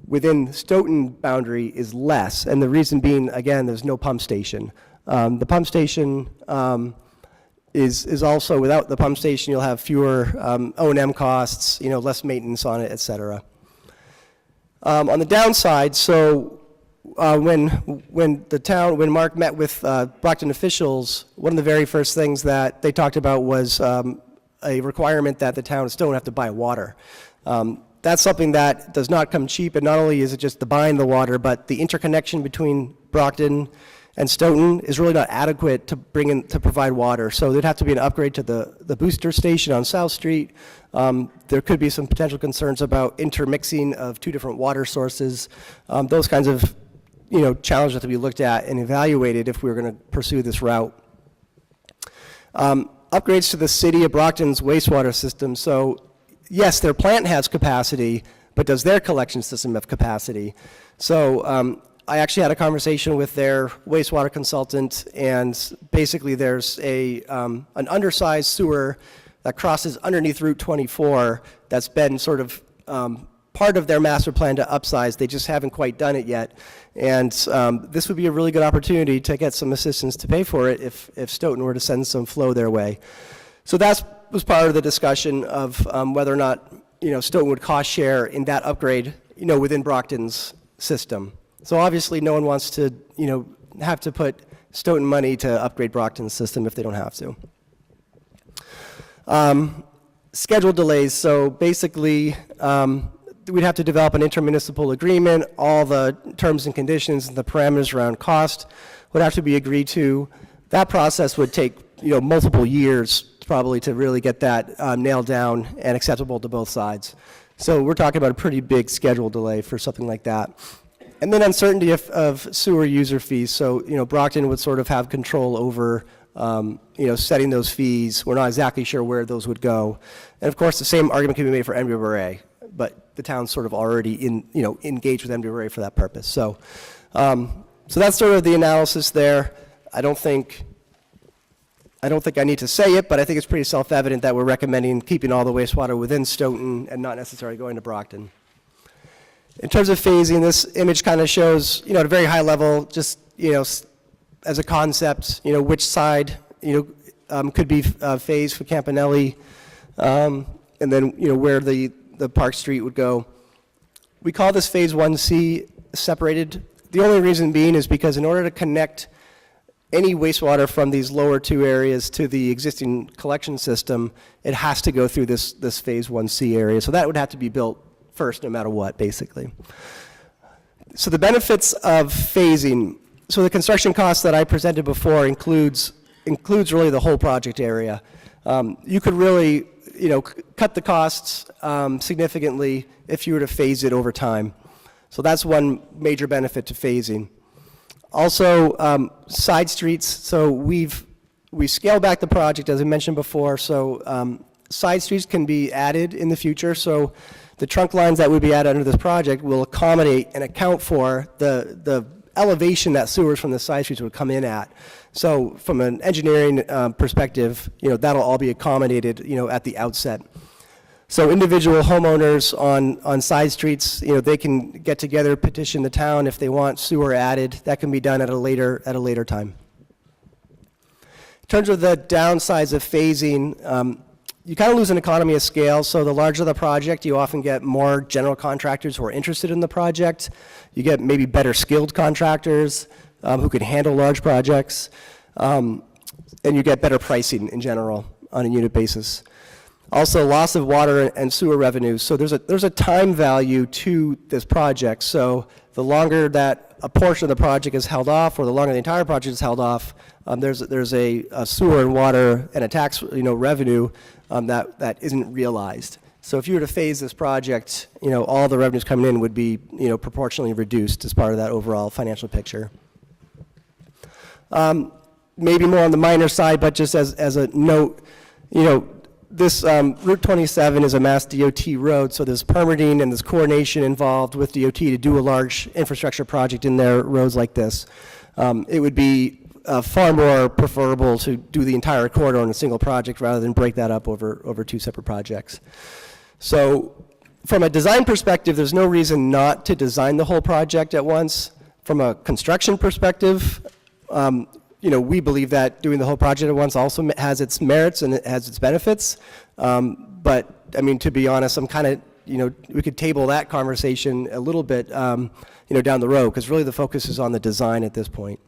S2: within Stoughton boundary is less. And the reason being, again, there's no pump station. The pump station is also, without the pump station, you'll have fewer O&M costs, less maintenance on it, et cetera. On the downside, so when Mark met with Brockton officials, one of the very first things that they talked about was a requirement that the town of Stoughton have to buy water. That's something that does not come cheap, and not only is it just the buying the water, but the interconnection between Brockton and Stoughton is really not adequate to provide water. So there'd have to be an upgrade to the booster station on South Street. There could be some potential concerns about intermixing of two different water sources. Those kinds of challenges have to be looked at and evaluated if we were going to pursue this route. Upgrades to the city of Brockton's wastewater system. So yes, their plant has capacity, but does their collection system have capacity? So I actually had a conversation with their wastewater consultant, and basically there's an undersized sewer that crosses underneath Route 24 that's been sort of part of their master plan to upsize. They just haven't quite done it yet. And this would be a really good opportunity to get some assistance to pay for it if Stoughton were to send some flow their way. So that was part of the discussion of whether or not Stoughton would cost share in that upgrade within Brockton's system. So obviously no one wants to have to put Stoughton money to upgrade Brockton's system if they don't have to. Schedule delays. So basically we'd have to develop an intermunicipal agreement. All the terms and conditions and the parameters around cost would have to be agreed to. That process would take multiple years probably to really get that nailed down and acceptable to both sides. So we're talking about a pretty big schedule delay for something like that. And then uncertainty of sewer user fees. So Brockton would sort of have control over setting those fees. We're not exactly sure where those would go. And of course the same argument can be made for MWRA, but the town's sort of already engaged with MWRA for that purpose. So that's sort of the analysis there. I don't think I need to say it, but I think it's pretty self-evident that we're recommending keeping all the wastewater within Stoughton and not necessarily going to Brockton. In terms of phasing, this image kind of shows, at a very high level, just, as a concept, which side, could be phased for Campanelli, and then, where the Park Street would go. We call this Phase 1C separated. The only reason being is because in order to connect any wastewater from these lower two areas to the existing collection system, it has to go through this Phase 1C area. So that would have to be built first no matter what, basically. So the benefits of phasing. So the construction costs that I presented before includes really the whole project area. You could really, cut the costs significantly if you were to phase it over time. So that's one major benefit to phasing. Also, side streets. So we scaled back the project, as I mentioned before. So side streets can be added in the future. So the trunk lines that would be added under this project will accommodate and account for the elevation that sewers from the side streets would come in at. So from an engineering perspective, that'll all be accommodated, at the outset. So individual homeowners on side streets, they can get together, petition the town if they want sewer added. That can be done at a later time. In terms of the downsides of phasing, you kind of lose an economy of scale. So the larger the project, you often get more general contractors who are interested in the project. You get maybe better skilled contractors who can handle large projects, and you get better pricing in general on a unit basis. Also, loss of water and sewer revenues. So there's a time value to this project. So the longer that a portion of the project is held off, or the longer the entire project is held off, there's a sewer and water and a tax revenue that isn't realized. So if you were to phase this project, all the revenues coming in would be proportionally reduced as part of that overall financial picture. Maybe more on the minor side, but just as a note, this Route 27 is a Mass DOT road, so there's permitting and there's coordination involved with DOT to do a large infrastructure project in their roads like this. It would be far more preferable to do the entire corridor on a single project rather than break that up over two separate projects. So from a design perspective, there's no reason not to design the whole project at once. From a construction perspective, we believe that doing the whole project at once also has its merits and it has its benefits. But I mean, to be honest, I'm kind of, we could table that conversation a little bit, down the road, because really the focus is on the design at this point.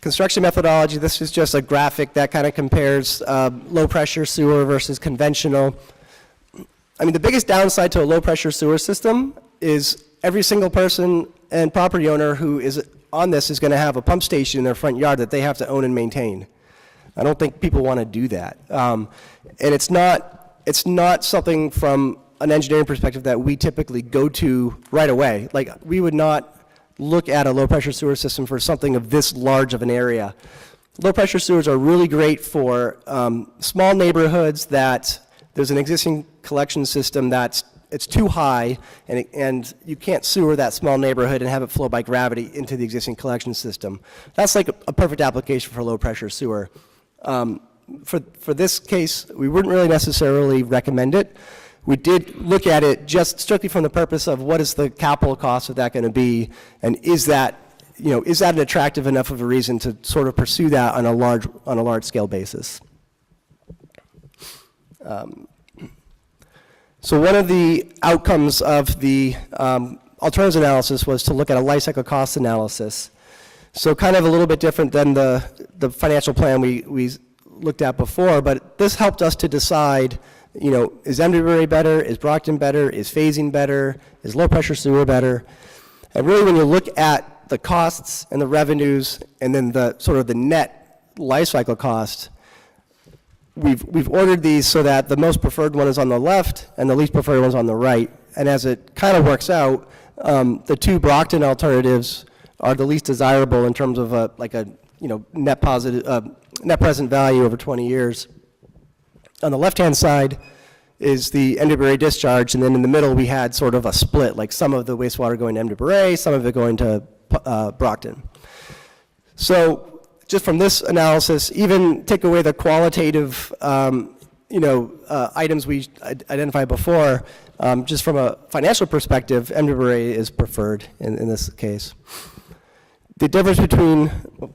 S2: Construction methodology, this is just a graphic that kind of compares low-pressure sewer versus conventional. I mean, the biggest downside to a low-pressure sewer system is every single person and property owner who is on this is going to have a pump station in their front yard that they have to own and maintain. I don't think people want to do that. And it's not something from an engineering perspective that we typically go to right away. Like, we would not look at a low-pressure sewer system for something of this large of an area. Low-pressure sewers are really great for small neighborhoods that there's an existing collection system it's too high, and you can't sewer that small neighborhood and have it flow by gravity into the existing collection system. That's like a perfect application for low-pressure sewer. For this case, we wouldn't really necessarily recommend it. We did look at it just strictly from the purpose of what is the capital cost of that going to be, and is that an attractive enough of a reason to sort of pursue that on a large scale basis. So one of the outcomes of the alternatives analysis was to look at a life cycle cost analysis. So kind of a little bit different than the financial plan we looked at before, but this helped us to decide, is Emdenbury better? Is Brockton better? Is phasing better? Is low pressure sewer better? And really, when you look at the costs and the revenues and then the sort of the net life cycle cost, we've ordered these so that the most preferred one is on the left and the least preferred one is on the right. And as it kind of works out, the two Brockton alternatives are the least desirable in terms of net present value over 20 years. On the left-hand side is the Emdenbury discharge, and then in the middle we had sort of a split, like some of the wastewater going to Emdenbury, some of it going to Brockton. So just from this analysis, even take away the qualitative items we identified before, just from a financial perspective, Emdenbury is preferred in this case. The difference between, the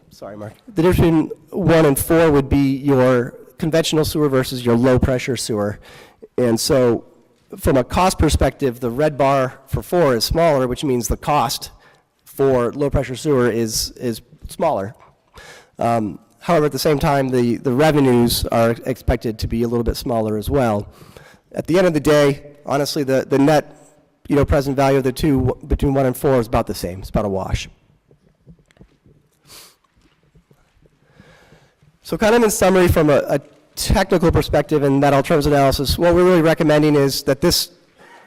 S2: difference between 1 and 4 would be your conventional sewer versus your low pressure sewer. And so from a cost perspective, the red bar for 4 is smaller, which means the cost for low pressure sewer is smaller. However, at the same time, the revenues are expected to be a little bit smaller as well. At the end of the day, honestly, the net present value of the two between 1 and 4 is about the same. It's about a wash. So kind of in summary, from a technical perspective and that alternatives analysis, what we're really recommending is that this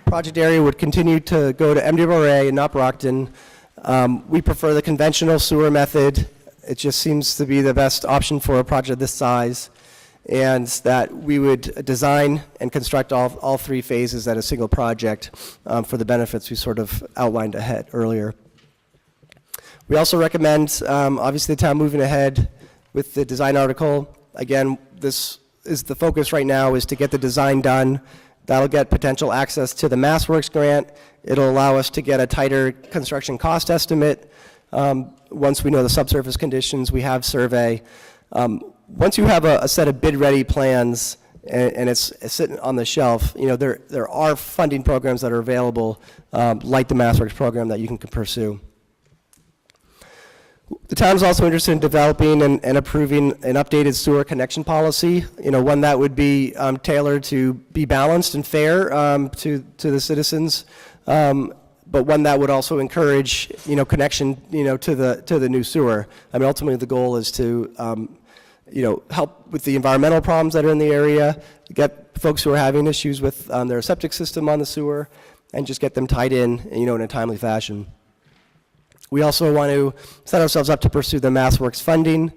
S2: project area would continue to go to MDRA and not Brockton. We prefer the conventional sewer method. It just seems to be the best option for a project this size, and that we would design and construct all 3 phases at a single project for the benefits we sort of outlined earlier. We also recommend, obviously, the town moving ahead with the design article. Again, this is the focus right now, is to get the design done. That'll get potential access to the MassWorks grant. It'll allow us to get a tighter construction cost estimate. Once we know the subsurface conditions, we have survey. Once you have a set of bid-ready plans and it's sitting on the shelf, there are funding programs that are available, like the MassWorks program, that you can pursue. The town is also interested in developing and approving an updated sewer connection policy, one that would be tailored to be balanced and fair to the citizens, but one that would also encourage, connection, to the new sewer. I mean, ultimately the goal is to, help with the environmental problems that are in the area, get folks who are having issues with their septic system on the sewer, and just get them tied in, in a timely fashion. We also want to set ourselves up to pursue the MassWorks funding,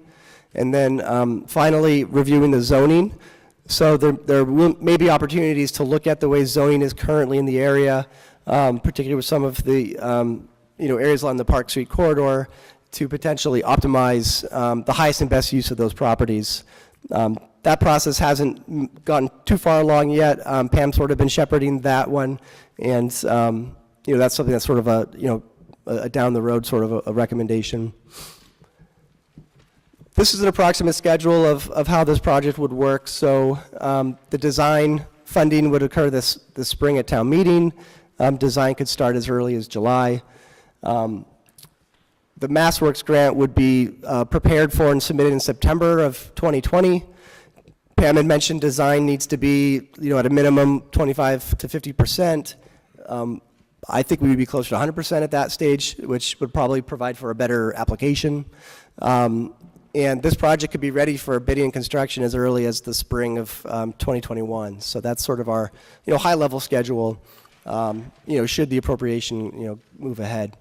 S2: and then finally reviewing the zoning. So there may be opportunities to look at the way zoning is currently in the area, particularly with some of the areas along the Park Street corridor, to potentially optimize the highest and best use of those properties. That process hasn't gotten too far along yet. Pam's sort of been shepherding that one, and that's something that's sort of a down the road sort of a recommendation. This is an approximate schedule of how this project would work. So the design funding would occur this spring at town meeting. Design could start as early as July. The MassWorks grant would be prepared for and submitted in September of 2020. Pam had mentioned design needs to be, at a minimum 25 to 50%. I think we would be closer to 100% at that stage, which would probably provide for a better application. And this project could be ready for bidding and construction as early as the spring of 2021. So that's sort of our, high-level schedule, should the appropriation, move ahead.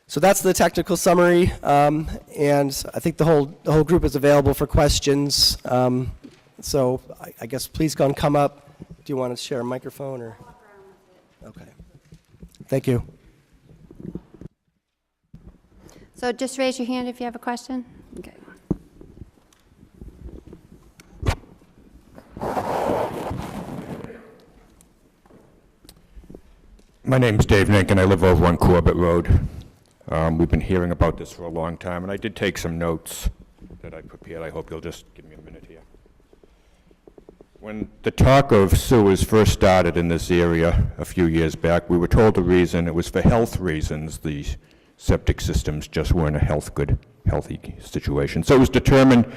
S2: So that's the technical summary, and I think the whole group is available for questions. So I guess please go and come up. Do you want to share a microphone or? Okay. Thank you.
S3: So just raise your hand if you have a question. Okay.
S5: My name's Dave Nink, and I live over on Corbett Road. We've been hearing about this for a long time, and I did take some notes that I prepared. I hope you'll just give me a minute here. When the talk of sewers first started in this area a few years back, we were told the reason it was for health reasons. The septic systems just weren't a healthy situation. So it was determined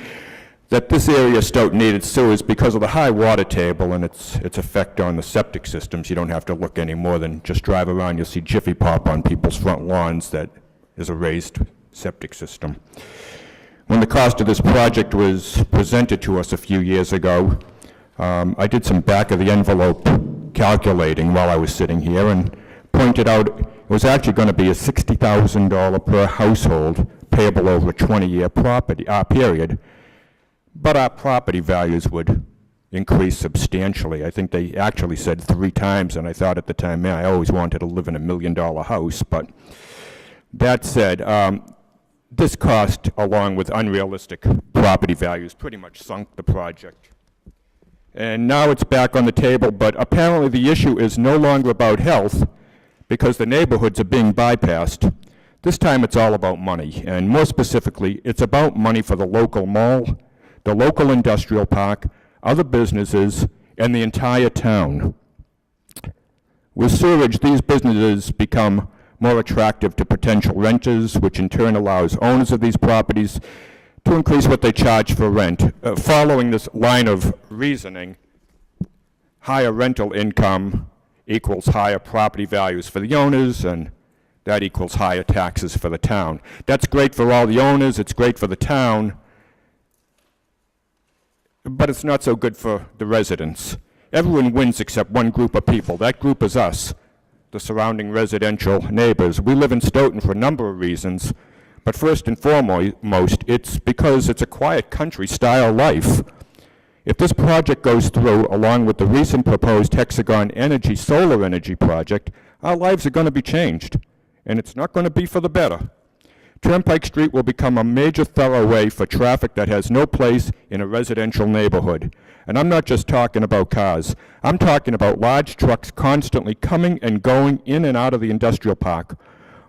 S5: that this area, Stoughton, needed sewers because of the high water table and its effect on the septic systems. You don't have to look any more than just drive around. You'll see Jiffy Pop on people's front lawns that is a raised septic system. When the cost of this project was presented to us a few years ago, I did some back-of-the-envelope calculating while I was sitting here and pointed out it was actually going to be a $60,000 per household payable over a 20-year period. But our property values would increase substantially. I think they actually said 3 times, and I thought at the time, man, I always wanted to live in $1 million house. But that said, this cost, along with unrealistic property values, pretty much sunk the project. And now it's back on the table, but apparently the issue is no longer about health because the neighborhoods are being bypassed. This time it's all about money, and more specifically, it's about money for the local mall, the local industrial park, other businesses, and the entire town. With sewerage, these businesses become more attractive to potential renters, which in turn allows owners of these properties to increase what they charge for rent. Following this line of reasoning, higher rental income equals higher property values for the owners, and that equals higher taxes for the town. That's great for all the owners, it's great for the town, but it's not so good for the residents. Everyone wins except one group of people. That group is us, the surrounding residential neighbors. We live in Stoughton for a number of reasons, but first and foremost, it's because it's a quiet country-style life. If this project goes through, along with the recent proposed Hexagon Energy solar energy project, our lives are going to be changed, and it's not going to be for the better. Turnpike Street will become a major thoroughway for traffic that has no place in a residential neighborhood. And I'm not just talking about cars. I'm talking about large trucks constantly coming and going in and out of the industrial park.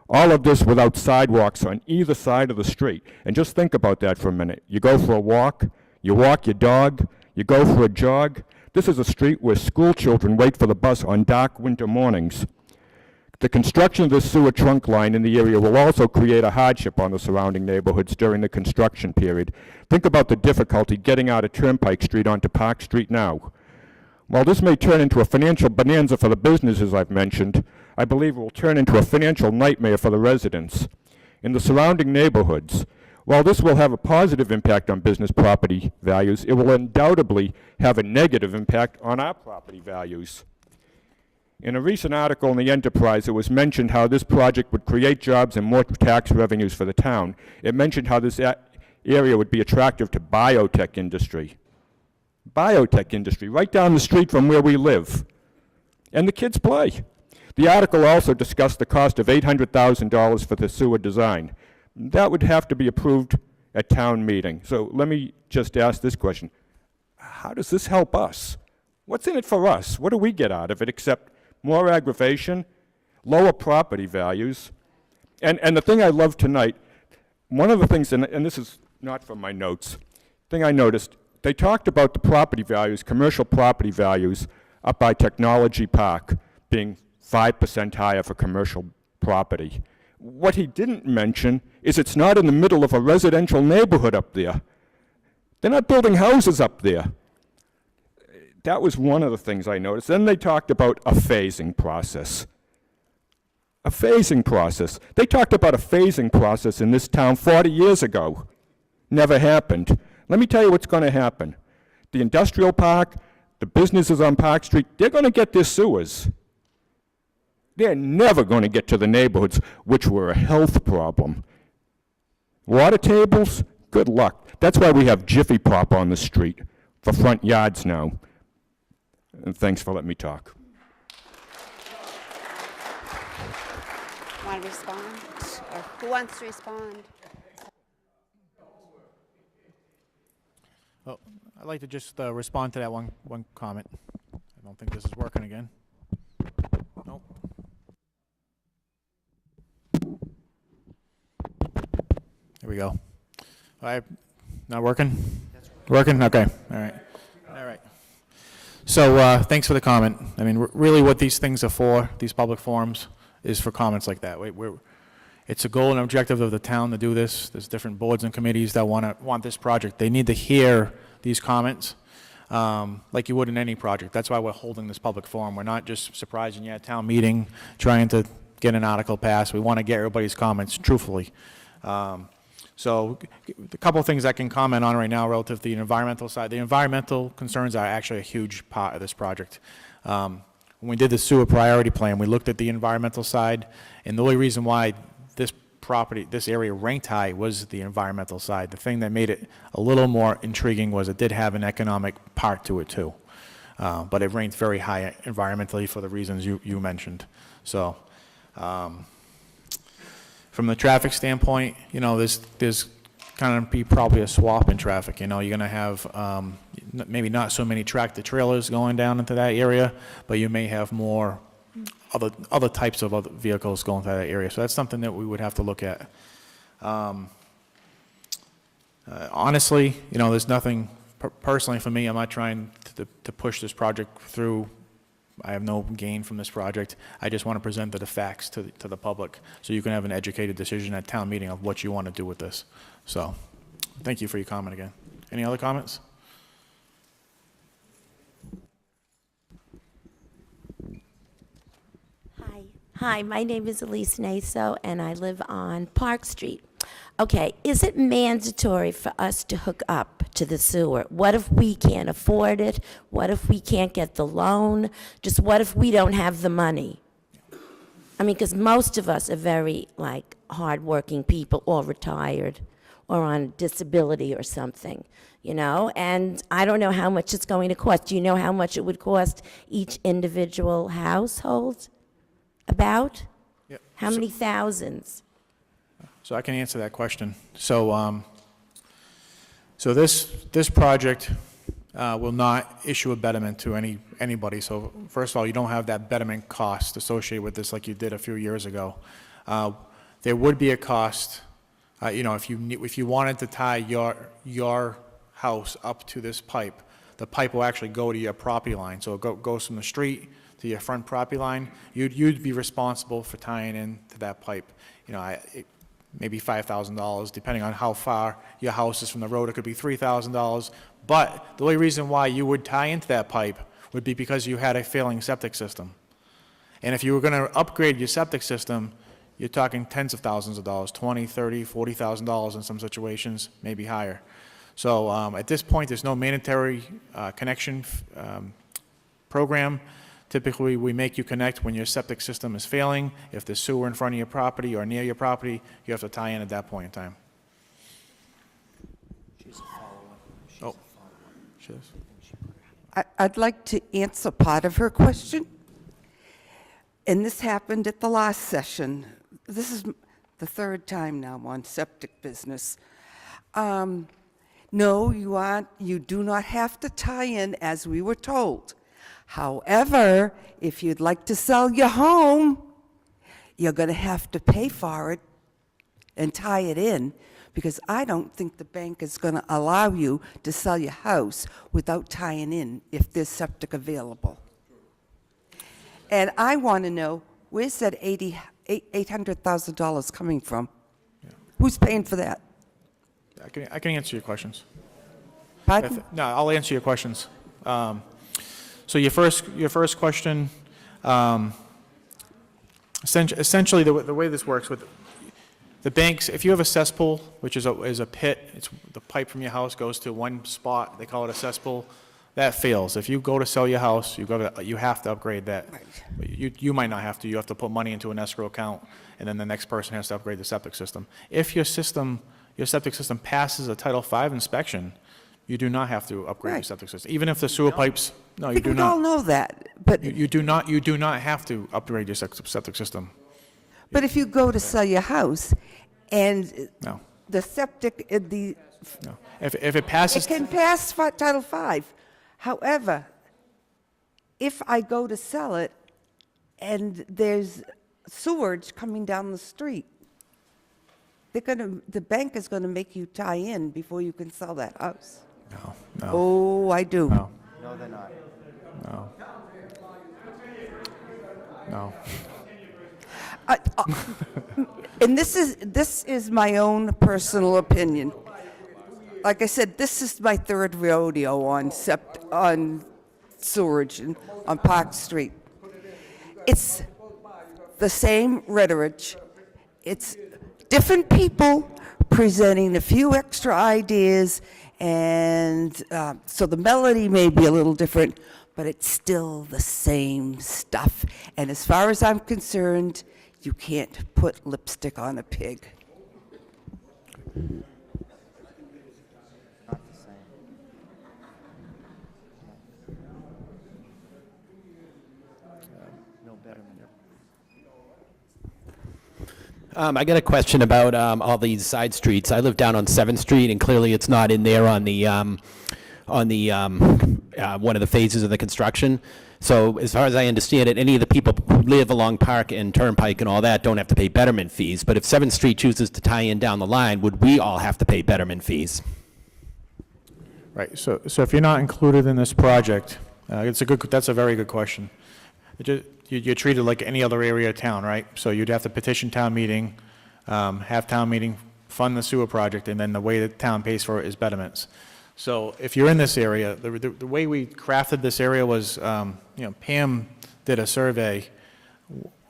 S5: All of this without sidewalks on either side of the street. And just think about that for a minute. You go for a walk, you walk your dog, you go for a jog. This is a street where school children wait for the bus on dark winter mornings. The construction of this sewer trunk line in the area will also create a hardship on the surrounding neighborhoods during the construction period. Think about the difficulty getting out of Turnpike Street onto Park Street now. While this may turn into a financial bonanza for the businesses I've mentioned, I believe it will turn into a financial nightmare for the residents. In the surrounding neighborhoods, while this will have a positive impact on business property values, it will undoubtedly have a negative impact on our property values. In a recent article in the Enterprise, it was mentioned how this project would create jobs and more tax revenues for the town. It mentioned how this area would be attractive to biotech industry. Biotech industry, right down the street from where we live. And the kids play. The article also discussed the cost of $800,000 for the sewer design. That would have to be approved at town meeting. So let me just ask this question. How does this help us? What's in it for us? What do we get out of it except more aggravation, lower property values? And the thing I love tonight, one of the things, and this is not from my notes, thing I noticed, They talked about the property values, commercial property values up by Technology Park being 5% higher for commercial property. What he didn't mention is it's not in the middle of a residential neighborhood up there. They're not building houses up there. That was one of the things I noticed. Then they talked about a phasing process. A phasing process. They talked about a phasing process in this town 40 years ago. Never happened. Let me tell you what's going to happen. The industrial park, the businesses on Park Street, they're going to get their sewers. They're never going to get to the neighborhoods, which were a health problem. Water tables, good luck. That's why we have Jiffy Pop on the street for front yards now. And thanks for letting me talk.
S3: Want to respond? Or who wants to respond?
S1: Well, I'd like to just respond to that one comment. I don't think this is working again. Nope. Here we go. Not working? Working? Okay. All right. All right. So thanks for the comment. I mean, really what these things are for, these public forums, is for comments like that. It's a goal and objective of the town to do this. There's different boards and committees that want this project. They need to hear these comments like you would in any project. That's why we're holding this public forum. We're not just surprising you at town meeting, trying to get an article passed. We want to get everybody's comments truthfully. So a couple of things I can comment on right now relative to the environmental side. The environmental concerns are actually a huge part of this project. When we did the sewer priority plan, we looked at the environmental side, and the only reason why this area ranked high was the environmental side. The thing that made it a little more intriguing was it did have an economic part to it too. But it ranked very high environmentally for the reasons you mentioned. So, from the traffic standpoint, you know, there's kind of be probably a swap in traffic. You know, you're going to have maybe not so many tractor trailers going down into that area, but you may have more other types of other vehicles going to that area. So that's something that we would have to look at. Honestly, you know, there's nothing personally for me. I'm not trying to push this project through. I have no gain from this project. I just want to present the facts to the public so you can have an educated decision at town meeting of what you want to do with this. So thank you for your comment again. Any other comments?
S6: Hi, my name is Elise Naso, and I live on Park Street. Okay, is it mandatory for us to hook up to the sewer? What if we can't afford it? What if we can't get the loan? Just what if we don't have the money? I mean, because most of us are very, like, hardworking people, or retired, or on disability or something, you know? And I don't know how much it's going to cost. Do you know how much it would cost each individual household? About?
S1: Yep.
S6: How many thousands?
S1: So I can answer that question. So, so this project will not issue a betterment to anybody. So first of all, you don't have that betterment cost associated with this like you did a few years ago. There would be a cost, you know, if you wanted to tie your house up to this pipe, the pipe will actually go to your property line. So it goes from the street to your front property line. You'd be responsible for tying in to that pipe. You know, maybe $5,000, depending on how far your house is from the road. It could be $3,000. But the only reason why you would tie into that pipe would be because you had a failing septic system. And if you were going to upgrade your septic system, you're talking tens of thousands of dollars, $20,000, $30,000, $40,000 in some situations, maybe higher. So at this point, there's no mandatory connection program. Typically, we make you connect when your septic system is failing. If there's sewer in front of your property or near your property, you have to tie in at that point in time. Oh, she is.
S7: I'd like to answer part of her question. And this happened at the last session. This is the third time now on septic business. No, you do not have to tie in as we were told. However, if you'd like to sell your home, you're going to have to pay for it and tie it in, because I don't think the bank is going to allow you to sell your house without tying in if there's septic available. And I want to know, where's that $800,000 coming from? Who's paying for that?
S1: I can answer your questions.
S7: Pardon?
S1: No, I'll answer your questions. So your first question, essentially the way this works with the banks, if you have a cesspool, which is a pit, it's the pipe from your house goes to one spot, they call it a cesspool, that fails. If you go to sell your house, you have to upgrade that. You might not have to. You have to put money into an escrow account, and then the next person has to upgrade the septic system. If your septic system passes a Title V inspection, you do not have to upgrade your
S7: Right.
S1: septic system. Even if the sewer pipes, no,
S7: I
S1: you
S7: think
S1: do
S7: we all
S1: not.
S7: know that, but
S1: You do not have to upgrade your septic system.
S7: but if you go to sell your house and
S1: No,
S7: the septic,
S1: no. If it
S7: it
S1: passes,
S7: can pass Title V. However, if I go to sell it and there's sewage coming down the street, the bank is gonna make you tie in before you can sell that house.
S1: no, no,
S7: Oh, I do.
S1: no,
S4: No, they're not.
S1: no. No.
S7: And this is my own personal opinion. Like I said, this is my third rodeo on sewerage on Park Street. It's the same rhetoric. It's different people presenting a few extra ideas, and so the melody may be a little different, but it's still the same stuff. And as far as I'm concerned, you can't put lipstick on a pig.
S8: I got a question about all these side streets. I live down on 7th Street, and clearly it's not in there on the one of the phases of the construction. So as far as I understand it, any of the people who live along Park and Turnpike and all that don't have to pay betterment fees. But if 7th Street chooses to tie in down the line, would we all have to pay betterment fees?
S1: Right, so if you're not included in this project, that's a very good question. You're treated like any other area of town, right? So you'd have to petition town meeting, have town meeting fund the sewer project, and then the way the town pays for it is betterments. So if you're in this area, the way we crafted this area was, Pam did a survey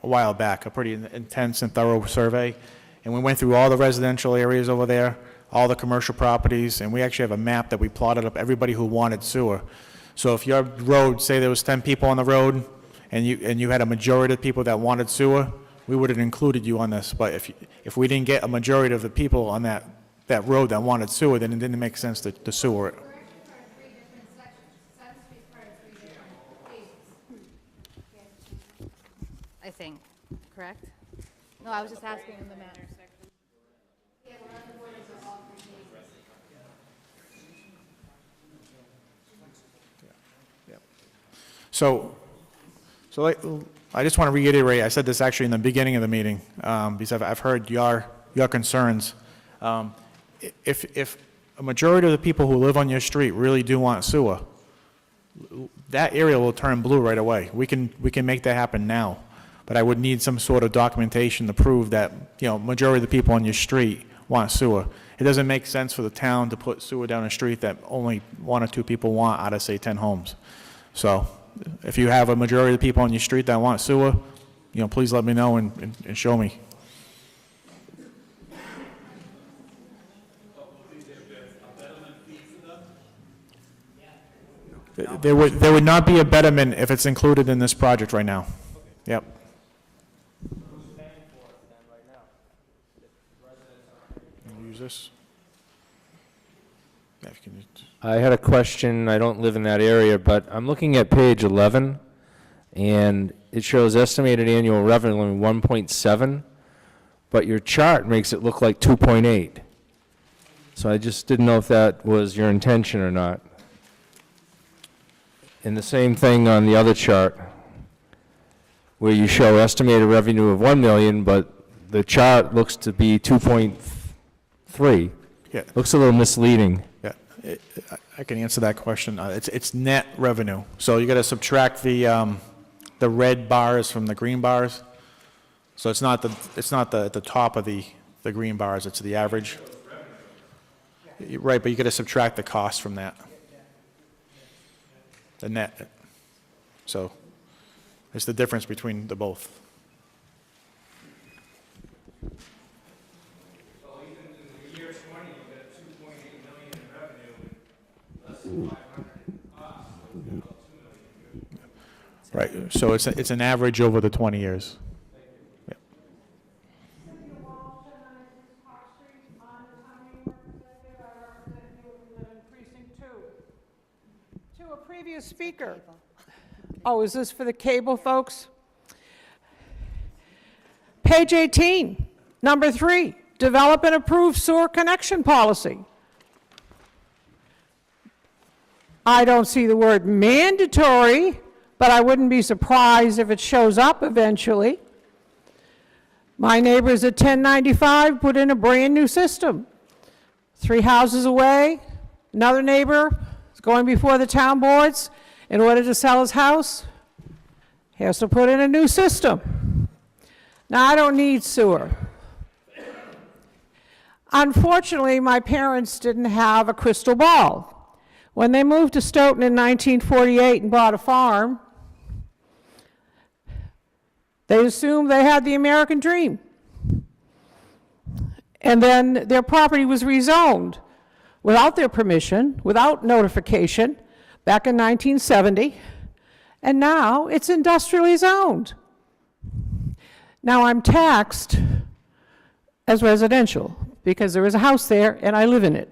S1: a while back, a pretty intense and thorough survey, and we went through all the residential areas over there, all the commercial properties, and we actually have a map that we plotted up everybody who wanted sewer. So if your road, say there was 10 people on the road, and you had a majority of people that wanted sewer, we would have included you on this. But if we didn't get a majority of the people on that road that wanted sewer, then it didn't make sense to sewer it.
S9: I think, correct? No, I was just asking in the matter.
S1: So I just want to reiterate, I said this actually in the beginning of the meeting, because I've heard your concerns. If a majority of the people who live on your street really do want sewer, that area will turn blue right away. We can make that happen now, but I would need some sort of documentation to prove that, majority of the people on your street want sewer. It doesn't make sense for the town to put sewer down a street that only 1 or 2 people want out of, say, 10 homes. So if you have a majority of the people on your street that want sewer, please let me know and show me. There would not be a betterment if it's included in this project right now. Yep. Use this. Yeah, if you can just-
S10: I had a question. I don't live in that area, but I'm looking at page 11, and it shows estimated annual revenue 1.7, but your chart makes it look like 2.8. So I just didn't know if that was your intention or not. And the same thing on the other chart, where you show estimated revenue of 1 million, but the chart looks to be 2.3.
S1: Yeah.
S10: Looks a little misleading.
S1: Yeah, I can answer that question. It's net revenue. So you got to subtract the red bars from the green bars. So it's not at the top of the green bars, it's the average. Right, but you got to subtract the cost from that. The net. So it's the difference between the both. Right, so it's an average over the 20 years. Yeah.
S11: To a previous speaker. Oh, is this for the cable folks? Page 18, number 3, develop and approve sewer connection policy. I don't see the word mandatory, but I wouldn't be surprised if it shows up eventually. My neighbors at 1095 put in a brand-new system. 3 houses away, another neighbor is going before the town boards in order to sell his house. He has to put in a new system. Now, I don't need sewer. Unfortunately, my parents didn't have a crystal ball. When they moved to Stoughton in 1948 and bought a farm, they assumed they had the American dream. And then their property was rezoned without their permission, without notification, back in 1970, and now it's industrially zoned. Now I'm taxed as residential because there is a house there and I live in it.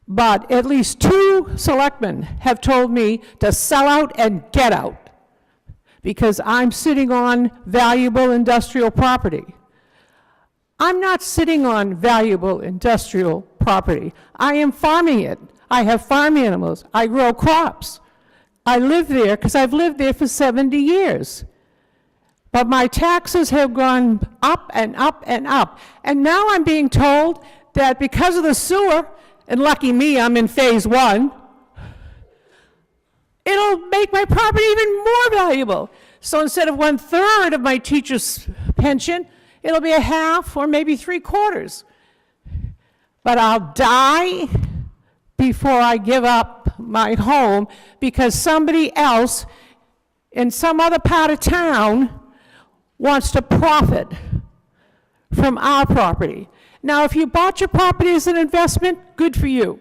S11: But at least 2 selectmen have told me to sell out and get out because I'm sitting on valuable industrial property. I'm not sitting on valuable industrial property. I am farming it. I have farm animals. I grow crops. I live there because I've lived there for 70 years. But my taxes have gone up and up and up. And now I'm being told that because of the sewer, and lucky me, I'm in phase 1, it'll make my property even more valuable. So instead of 1/3 of my teacher's pension, it'll be a half or maybe 3/4. But I'll die before I give up my home because somebody else in some other part of town wants to profit from our property. Now, if you bought your property as an investment, good for you.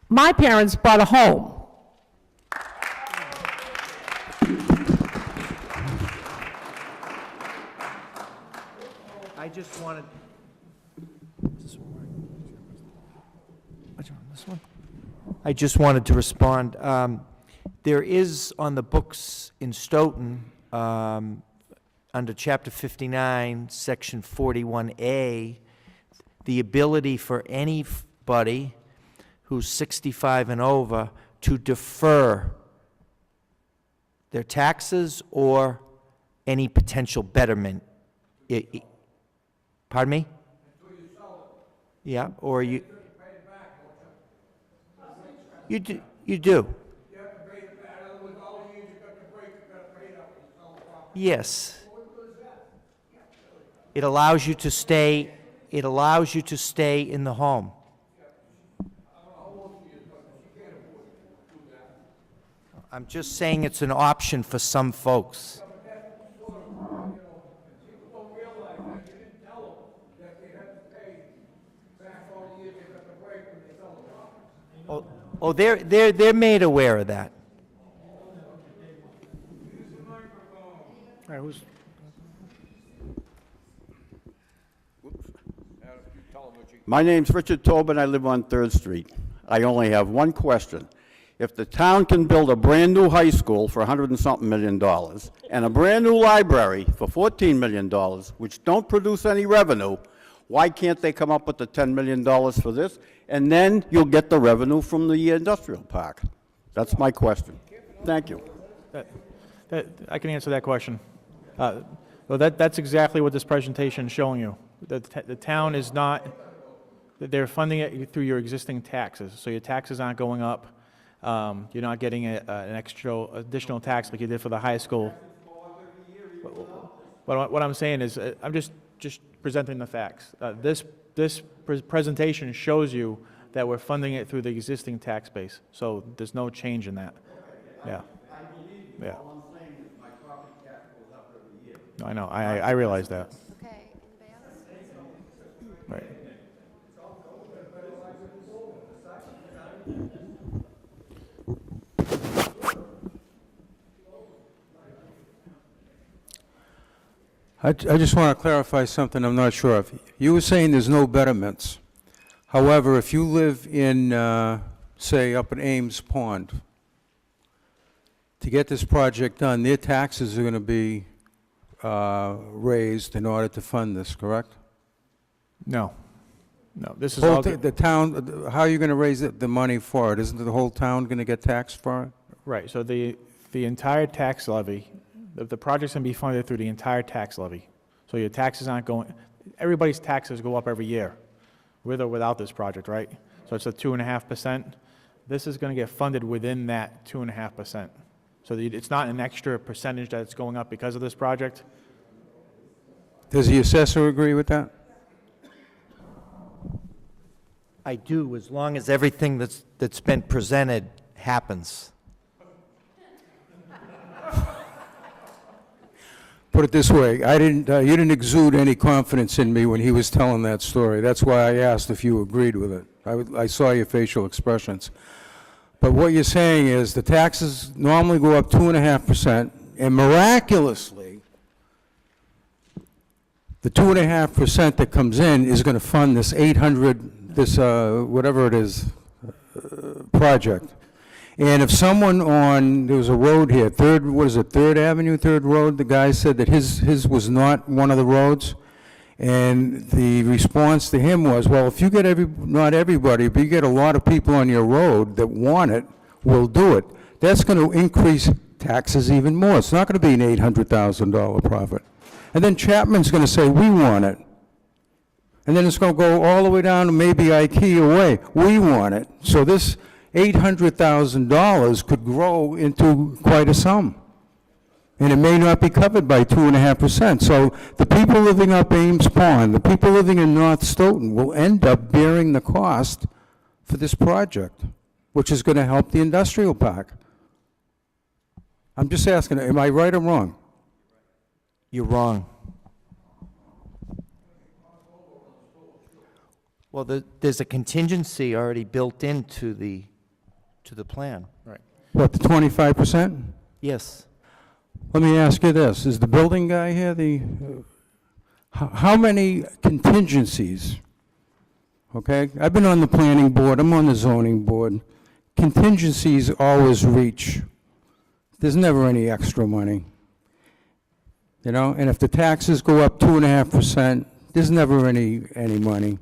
S11: My parents bought a home.
S4: I just wanted, I just wanted to respond. There is on the books in Stoughton, under Chapter 59, Section 41A, the ability for anybody who's 65 and over to defer their taxes or any potential betterment. Pardon me? Yeah, or you do. You do. Yes. It allows you to stay. It allows you to stay in the home. I'm just saying it's an option for some folks. Oh, they're made aware of that.
S1: All right, who's?
S12: My name's Richard Tobin. I live on 3rd Street. I only have one question. If the town can build a brand-new high school for $100 and something million and a brand-new library for $14 million, which don't produce any revenue, why can't they come up with the $10 million for this? And then you'll get the revenue from the industrial park. That's my question. Thank you.
S1: I can answer that question. The Well, that's exactly what this presentation is showing you. The town is not, they're funding it through your existing taxes, so your taxes aren't going up. You're not getting an additional tax like you did for the high school. But what I'm saying is, I'm just presenting the facts. This presentation shows you that we're funding it through the existing tax base, so there's no change in that. Yeah. Yeah. No, I know, I realize that.
S3: Okay, anybody else?
S1: Right.
S13: I just want to clarify something I'm not sure of. You were saying there's no betterments. However, if you live in, say, up at Ames Pond, to get this project done, their taxes are going to be raised in order to fund this, correct?
S1: No. No, this is all,
S13: The town, how are you going to raise the money for it? Isn't the whole town going to get taxed for it?
S1: right, so the entire tax levy, the project's going to be funded through the entire tax levy. So your taxes aren't going, everybody's taxes go up every year, with or without this project, right? So it's a 2.5%. This is going to get funded within that 2.5%. So it's not an extra percentage that's going up because of this project.
S13: Does the assessor agree with that?
S4: I do, as long as everything that's been presented happens.
S13: Put it this way, you didn't exude any confidence in me when he was telling that story. That's why I asked if you agreed with it. I saw your facial expressions. But what you're saying is the taxes normally go up 2.5%, and miraculously, the 2.5% that comes in is going to fund this whatever it is, project. And if someone there was a road here, Third Avenue, Third Road, the guy said that his was not one of the roads, and the response to him was, well, if you get not everybody, but you get a lot of people on your road that want it, we'll do it. That's going to increase taxes even more. It's not going to be an $800,000 profit. And then Chapman's going to say, we want it. And then it's going to go all the way down to maybe IKEA way. We want it. So this $800,000 could grow into quite a sum. And it may not be covered by 2.5%. So the people living up Ames Pond, the people living in North Stoughton will end up bearing the cost for this project, which is going to help the industrial park. I'm just asking, am I right or wrong?
S4: You're wrong. Well, there's a contingency already built into the plan.
S1: Right.
S13: What, the 25%?
S4: Yes.
S13: Let me ask you this, is the building guy here how many contingencies, okay? I've been on the planning board, I'm on the zoning board. Contingencies always reach. There's never any extra money. You know, and if the taxes go up 2.5%, there's never any money.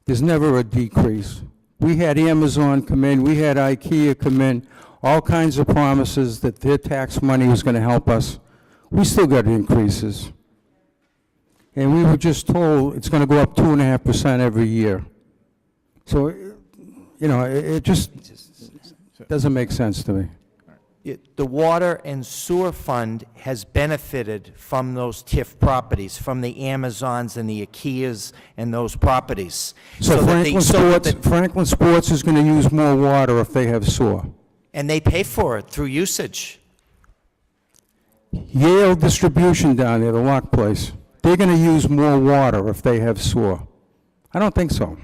S13: There's never a decrease. We had Amazon come in, we had IKEA come in, all kinds of promises that their tax money was going to help us. We still got increases. And we were just told it's going to go up 2.5% every year. So, you know, it just doesn't make sense to me.
S4: The water and sewer fund has benefited from those TIF properties, from the Amazons and the IKEAs and those properties.
S13: So Franklin Sports is going to use more water if they have sewer.
S4: And they pay for it through usage.
S13: Yale Distribution down there, the lock place, they're going to use more water if they have sewer. I don't think so.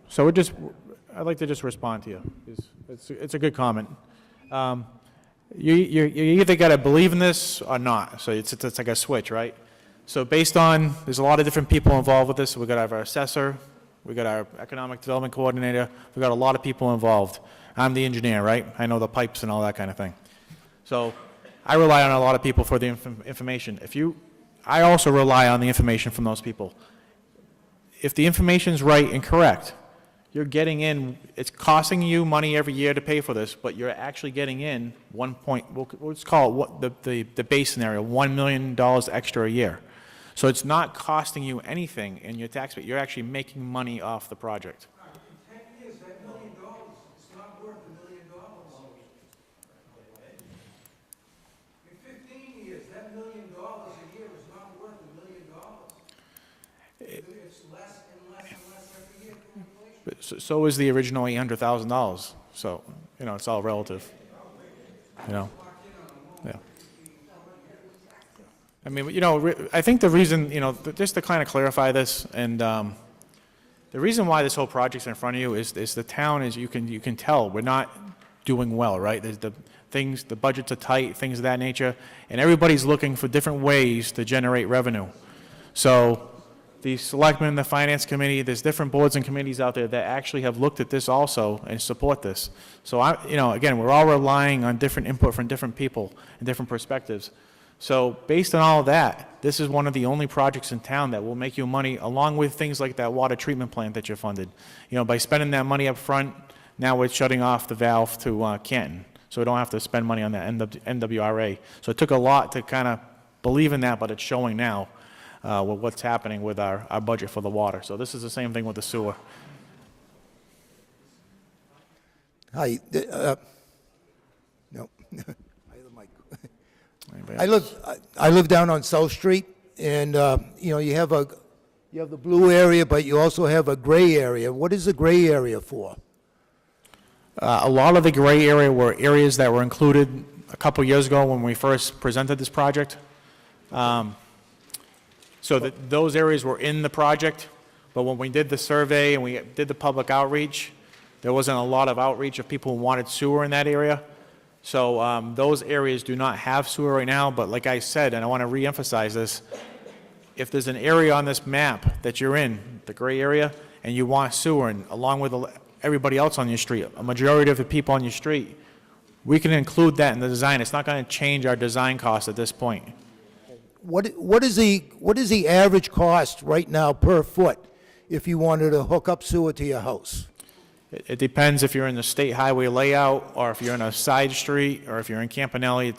S1: So I'd like to just respond to you. It's a good comment. You either got to believe in this or not. So it's like a switch, right? So based on, there's a lot of different people involved with this. We've got our assessor, we've got our economic development coordinator, we've got a lot of people involved. I'm the engineer, right? I know the pipes and all that kind of thing. So I rely on a lot of people for the information. I also rely on the information from those people. If the information's right and correct, you're getting in, it's costing you money every year to pay for this, but you're actually getting in let's call it the base scenario, $1 million extra a year. So it's not costing you anything in your tax rate. You're actually making money off the project.
S13: In 10 years, that $1 million, it's not worth $1 million. In 15 years, that $1 million a year is not worth $1 million. It's less and less and less every year for inflation.
S1: So is the original $800,000. So, it's all relative. Yeah. I mean, I think the reason, just to kind of clarify this, and the reason why this whole project's in front of you is the town is, you can tell, we're not doing well, right? There's the budgets are tight, things of that nature, and everybody's looking for different ways to generate revenue. So the selectmen, the finance committee, there's different boards and committees out there that actually have looked at this also and support this. So again, we're all relying on different input from different people and different perspectives. So based on all of that, this is one of the only projects in town that will make you money, along with things like that water treatment plant that you funded. By spending that money up front, now we're shutting off the valve to Canton. So we don't have to spend money on that NWRA. So it took a lot to kind of believe in that, but it's showing now with what's happening with our budget for the water. So this is the same thing with the sewer.
S14: Hi. No.
S1: Anybody
S14: I live down on South Street, and you have the blue area, but you also have a gray area. What is the gray area for?
S1: A lot of the gray area were areas that were included a couple years ago when we first presented this project. So those areas were in the project, but when we did the survey and we did the public outreach, there wasn't a lot of outreach of people who wanted sewer in that area. So those areas do not have sewer right now, but like I said, and I want to reemphasize this, if there's an area on this map that you're in, the gray area, and you want sewer, and along with everybody else on your street, a majority of the people on your street, we can include that in the design. It's not going to change our design cost at this point.
S14: What is the average cost right now per foot if you wanted to hook up sewer to your house?
S1: It depends if you're in the state highway layout, or if you're in a side street, or if you're in Campanelli.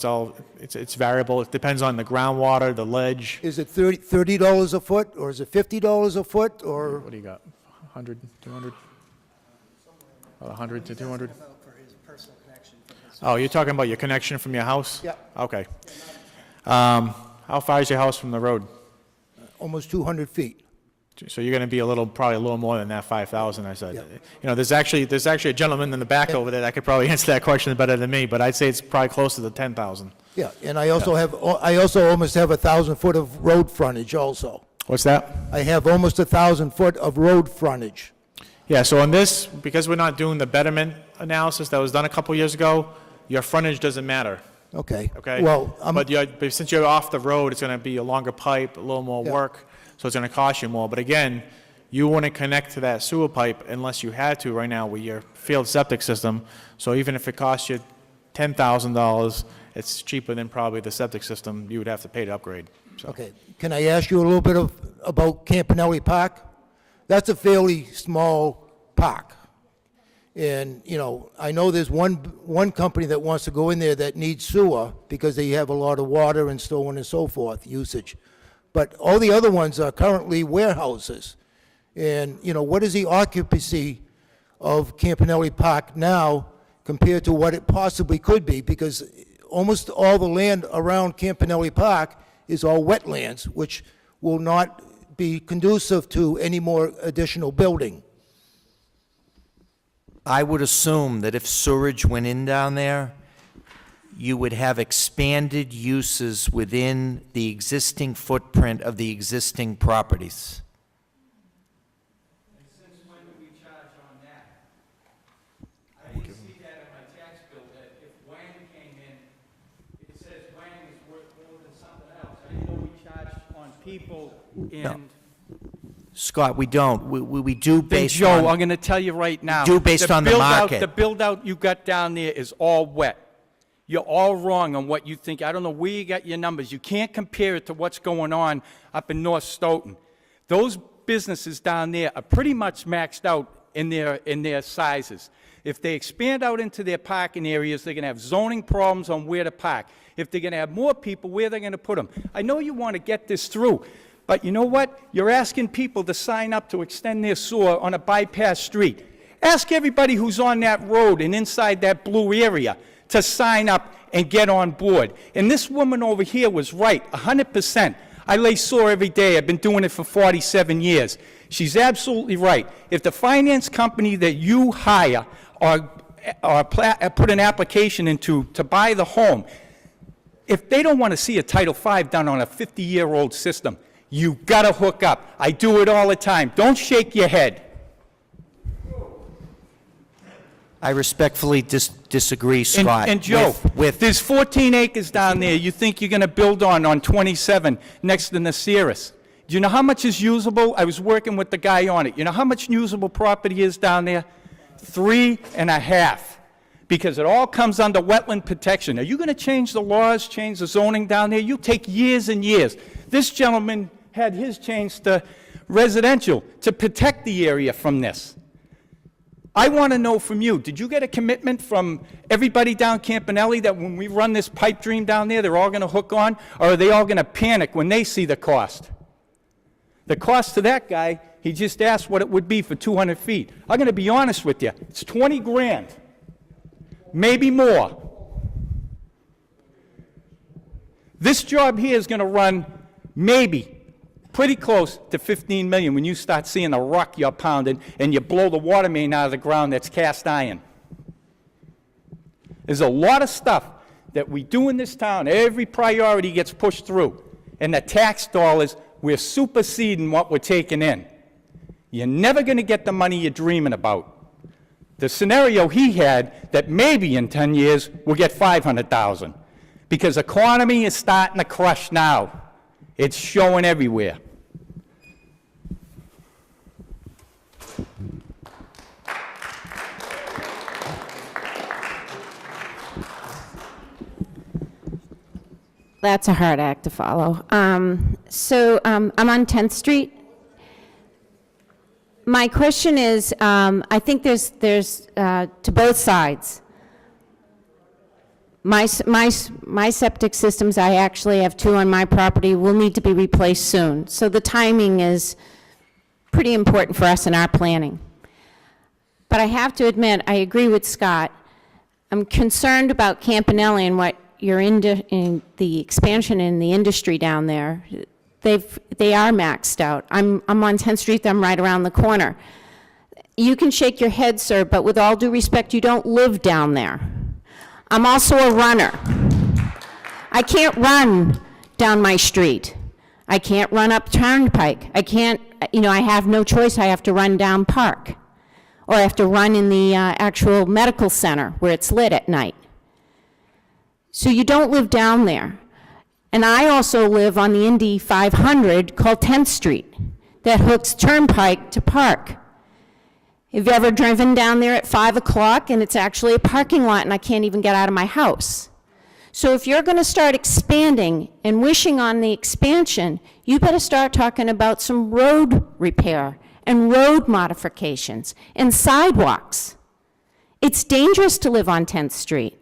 S1: It's variable. It depends on the groundwater, the ledge.
S14: Is it $30 a foot, or is it $50 a foot, or?
S1: What do you got? 100, 200? About 100 to 200? Oh, you're talking about your connection from your house?
S14: Yeah.
S1: Okay. How far is your house from the road?
S14: Almost 200 feet.
S1: So you're going to be probably a little more than that 5,000 I said. Yeah. There's actually a gentleman in the back over there that could probably answer that question better than me, but I'd say it's probably closer to 10,000.
S14: Yeah, and I also almost have 1,000 foot of road frontage also.
S1: What's that?
S14: I have almost 1,000 foot of road frontage.
S1: Yeah, so on this, because we're not doing the betterment analysis that was done a couple years ago, your frontage doesn't matter.
S14: Okay.
S1: Okay?
S14: Well,
S1: but since you're off the road, it's going to be a longer pipe, a little more work, so it's going to cost you more. But again, you wouldn't connect to that sewer pipe unless you had to right now with your field septic system. So even if it costs you $10,000, it's cheaper than probably the septic system you would have to pay to upgrade. So.
S14: Okay. Can I ask you a little bit about Campanelli Park? That's a fairly small park. And, I know there's one company that wants to go in there that needs sewer because they have a lot of water and so on and so forth usage. But all the other ones are currently warehouses. And, what is the occupancy of Campanelli Park now compared to what it possibly could be? Because almost all the land around Campanelli Park is all wetlands, which will not be conducive to any more additional building.
S4: I would assume that if sewerage went in down there, you would have expanded uses within the existing footprint of the existing properties.
S15: And since when do we charge on that? I didn't see that in my tax bill, that if Wang came in, it says Wang is worth more than something else. I didn't know we charged on people and...
S4: Scott, we don't. We do based
S15: Joe,
S4: on...
S15: I'm going to tell you right now.
S4: Do based on the market.
S15: The build-out you got down there is all wet. You're all wrong on what you think. I don't know where you got your numbers. You can't compare it to what's going on up in North Stoughton. Those businesses down there are pretty much maxed out in their sizes. If they expand out into their parking areas, they're going to have zoning problems on where to park. If they're going to have more people, where they're going to put them. I know you want to get this through, but you know what? You're asking people to sign up to extend their sewer on a bypass street. Ask everybody who's on that road and inside that blue area to sign up and get on board. And this woman over here was right, 100%. I lay sewer every day. I've been doing it for 47 years. She's absolutely right. If the finance company that you hire or put an application into to buy the home, if they don't want to see a Title V done on a 50-year-old system, you got to hook up. I do it all the time. Don't shake your head.
S4: I respectfully disagree, Scott.
S15: And Joe,
S4: with
S15: there's 14 acres down there you think you're going to build on 27 next to Nasiris. Do you know how much is usable? I was working with the guy on it. You know how much usable property is down there? 3.5. Because it all comes under wetland protection. Are you going to change the laws, change the zoning down there? You take years and years. This gentleman had his changed to residential to protect the area from this. I want to know from you, did you get a commitment from everybody down Campanelli that when we run this pipe dream down there, they're all going to hook on? Or are they all going to panic when they see the cost? The cost to that guy, he just asked what it would be for 200 feet. I'm going to be honest with you. It's 20 grand. Maybe more. This job here is going to run maybe pretty close to 15 million when you start seeing the rock you're pounding and you blow the water main out of the ground that's cast iron. There's a lot of stuff that we do in this town. Every priority gets pushed through. And the tax dollars, we're superseding what we're taking in. You're never going to get the money you're dreaming about. The scenario he had, that maybe in 10 years we'll get 500,000, because economy is starting to crush now. It's showing everywhere.
S3: That's a hard act to follow. I'm on 10th Street. My question is, I think there's to both sides. My septic systems, I actually have 2 on my property, will need to be replaced soon. So the timing is pretty important for us in our planning. But I have to admit, I agree with Scott. I'm concerned about Campanelli and what you're in the expansion in the industry down there. They are maxed out. I'm on 10th Street, I'm right around the corner. You can shake your head, sir, but with all due respect, you don't live down there. I'm also a runner. I can't run down my street. I can't run up Turnpike. I can't, I have no choice. I have to run down Park. Or I have to run in the actual medical center where it's lit at night. So you don't live down there. And I also live on the Indy 500 called 10th Street that hooks Turnpike to Park. Have you ever driven down there at 5 o'clock and it's actually a parking lot and I can't even get out of my house? So if you're going to start expanding and wishing on the expansion, you better start talking about some road repair and road modifications and sidewalks. It's dangerous to live on 10th Street.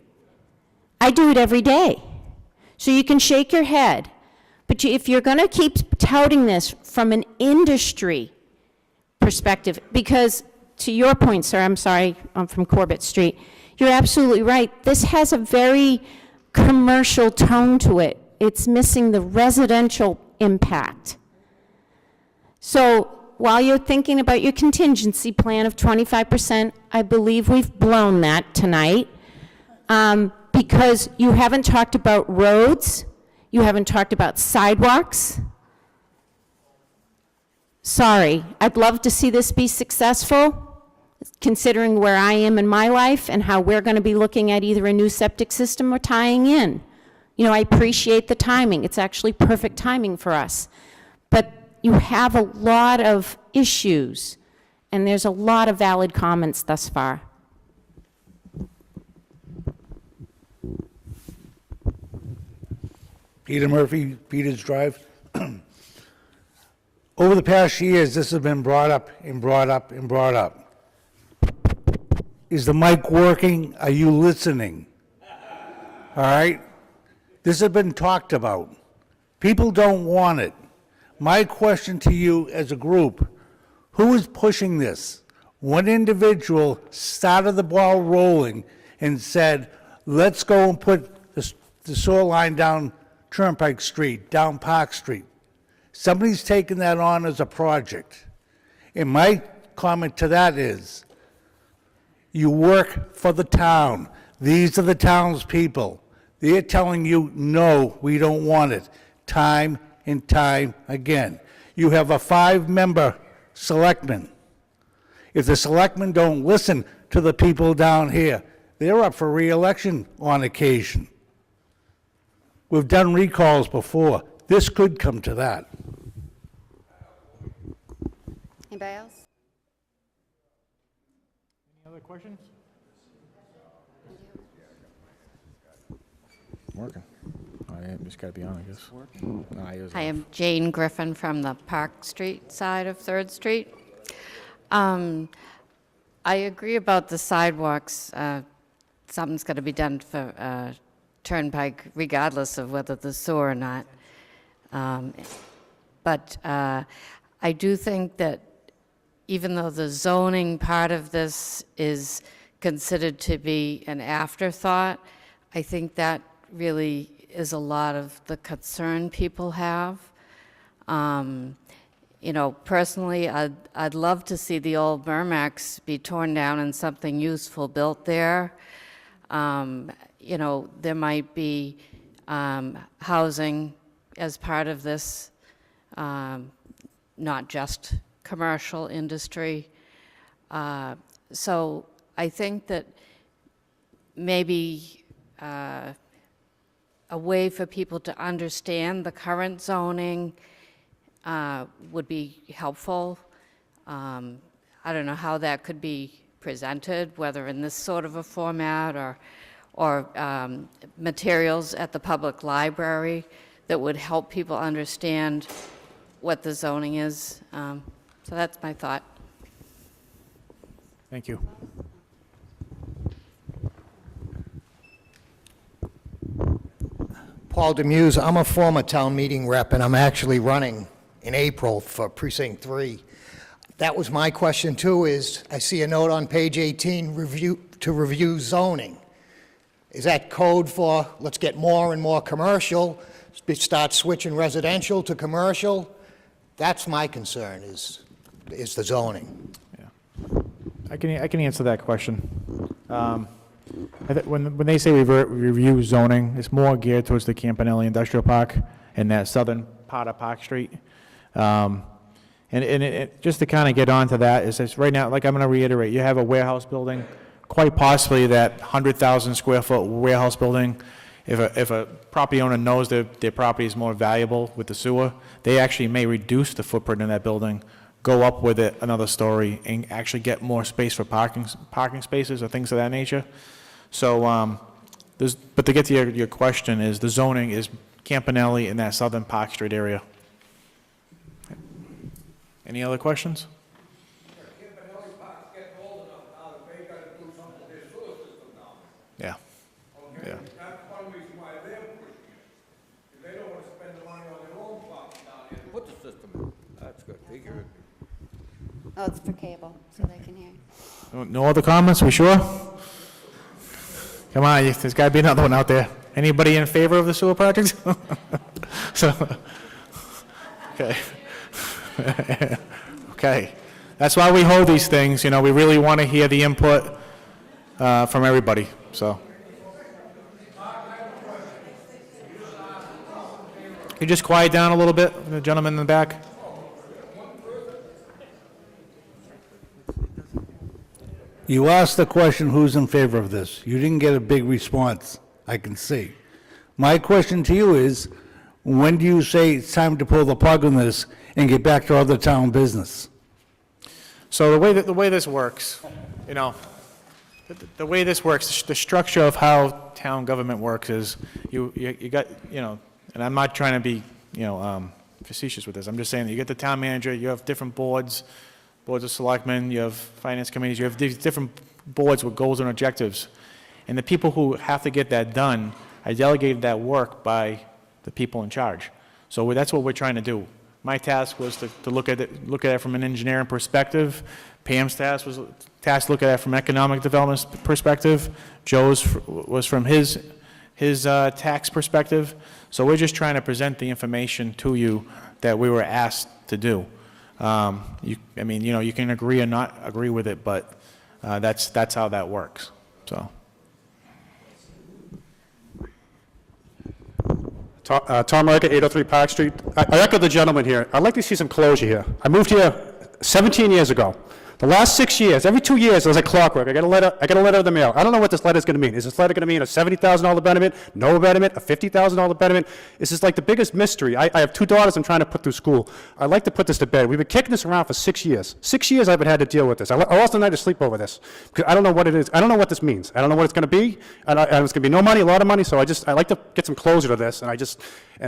S3: I do it every day. So you can shake your head. But if you're going to keep touting this from an industry perspective, because to your point, sir, I'm sorry, I'm from Corbett Street, you're absolutely right. This has a very commercial tone to it. It's missing the residential impact. So while you're thinking about your contingency plan of 25%, I believe we've blown that tonight. Because you haven't talked about roads, you haven't talked about sidewalks. Sorry, I'd love to see this be successful, considering where I am in my life and how we're going to be looking at either a new septic system or tying in. I appreciate the timing. It's actually perfect timing for us. But you have a lot of issues, and there's a lot of valid comments thus far.
S16: Peter Murphy, Peters Drive. Over the past years, this has been brought up and brought up and brought up. Is the mic working? Are you listening? All right? This has been talked about. People don't want it. My question to you as a group, who is pushing this? One individual started the ball rolling and said, let's go and put the sewer line down Turnpike Street, down Park Street. Somebody's taken that on as a project. And my comment to that is, you work for the town. These are the townspeople. They're telling you, no, we don't want it, time and time again. You have a 5-member selectman. If the selectmen don't listen to the people down here, they're up for re-election on occasion. We've done recalls before. This could come to that.
S3: Anybody else?
S1: Any other questions? Working. I just got to be on, I guess. No,
S17: I am Jane Griffin from the Park Street side of 3rd Street. I agree about the sidewalks. Something's got to be done for Turnpike, regardless of whether the sewer or not. But I do think that even though the zoning part of this is considered to be an afterthought, I think that really is a lot of the concern people have. You know, personally, I'd love to see the old Mermax be torn down and something useful built there. You know, there might be housing as part of this, not just commercial industry. So I think that maybe a way for people to understand the current zoning would be helpful. I don't know how that could be presented, whether in this sort of a format or materials at the public library that would help people understand what the zoning is. So that's my thought.
S1: Thank you.
S14: Paul Demuse, I'm a former town meeting rep, and I'm actually running in April for Precinct 3. That was my question too, is I see a note on page 18, review zoning. Is that code for let's get more and more commercial, start switching residential to commercial? That's my concern, is the zoning.
S1: Yeah. I can answer that question. When they say review zoning, it's more geared towards the Campanelli Industrial Park and that southern part of Park Street. Just to kind of get onto that, is right now, like I'm going to reiterate, you have a warehouse building, quite possibly that 100,000 square foot warehouse building, if a property owner knows their property is more valuable with the sewer, they actually may reduce the footprint in that building, go up with it another story, and actually get more space for parking spaces or things of that nature. So, but to get to your question, is the zoning is Campanelli in that southern Park Street area. Any other questions? Yeah. Yeah.
S18: That's one reason why they're pushing it. They don't want to spend the money on their own property down there. Put the system in. That's good. Figure it.
S3: Oh, it's for cable, so they can hear you.
S1: No other comments? We sure? Come on, there's got to be another one out there. Anybody in favor of the sewer project? So, okay. Okay. That's why we hold these things. You know, we really want to hear the input from everybody. So, can you just quiet down a little bit, the gentleman in the back?
S16: You asked the question, who's in favor of this? You didn't get a big response, I can see. My question to you is, when do you say it's time to pull the plug on this and get back to other town business?
S1: So the way this works, you know, the way this works, the structure of how town government works is you got, you know, and I'm not trying to be, you know, facetious with this. I'm just saying that you get the town manager, you have different boards boards of selectmen, you have finance committees, you have these different boards with goals and objectives. And the people who have to get that done, I delegated that work by the people in charge. So that's what we're trying to do. My task was to look at it from an engineering perspective. Pam's task was to look at it from an economic development perspective. Joe's was from his tax perspective. So we're just trying to present the information to you that we were asked to do. You can agree or not agree with it, but that's how that works. So.
S19: Tom Merrick, 803 Park Street. I echo the gentleman here. I'd like to see some closure here. I moved here 17 years ago. The last 6 years, every 2 years, it was like clockwork. I get a letter in the mail. I don't know what this letter is going to mean. Is this letter going to mean a $70,000 betterment, no betterment, a $50,000 betterment? This is like the biggest mystery. I have 2 daughters I'm trying to put through school. I'd like to put this to bed. We've been kicking this around for 6 years. 6 years I've had to deal with this. I lost the night to sleep over this because I don't know what it is. I don't know what this means. I don't know what it's going to be. And it's going to be no money, a lot of money. So I like to get some closure to this. And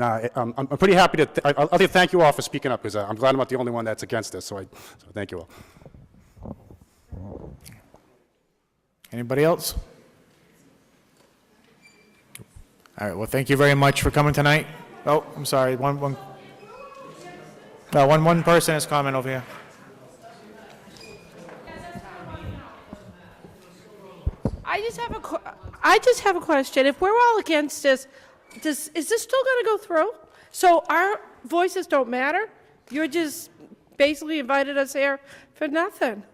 S19: I'm pretty happy to. I'll thank you all for speaking up because I'm glad I'm not the only one that's against this. So thank you all.
S1: Anybody else? All right, well, thank you very much for coming tonight. Oh, I'm sorry, one person has comment over here.
S11: I just have a question. If we're all against this, is this still going to go through? So our voices don't matter? You're just basically invited us here for nothing.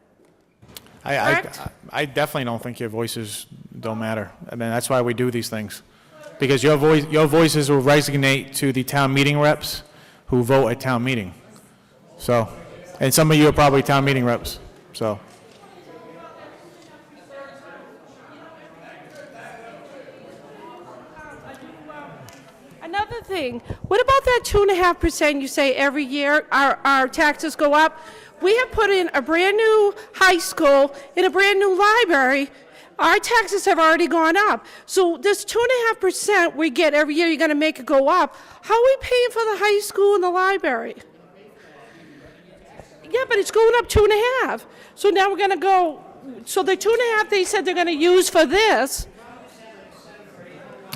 S1: I definitely don't think your voices don't matter. I mean, that's why we do these things. Because your voices will resonate to the town meeting reps who vote at town meeting. So, and some of you are probably town meeting reps, so.
S11: Another thing, what about that 2.5% you say every year our taxes go up? We have put in a brand new high school and a brand new library. Our taxes have already gone up. So this 2.5% we get every year, you're going to make it go up. How are we paying for the high school and the library? Yeah, but it's going up 2.5. So now we're going to go, so the 2.5 they said they're going to use for this.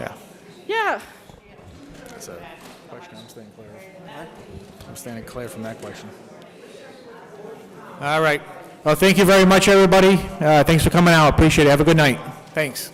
S1: Yeah.
S11: Yeah.
S1: That's a question I'm staying clear of. I'm staying clear from that question. All right. Well, thank you very much, everybody. Thanks for coming out. Appreciate it. Have a good night. Thanks.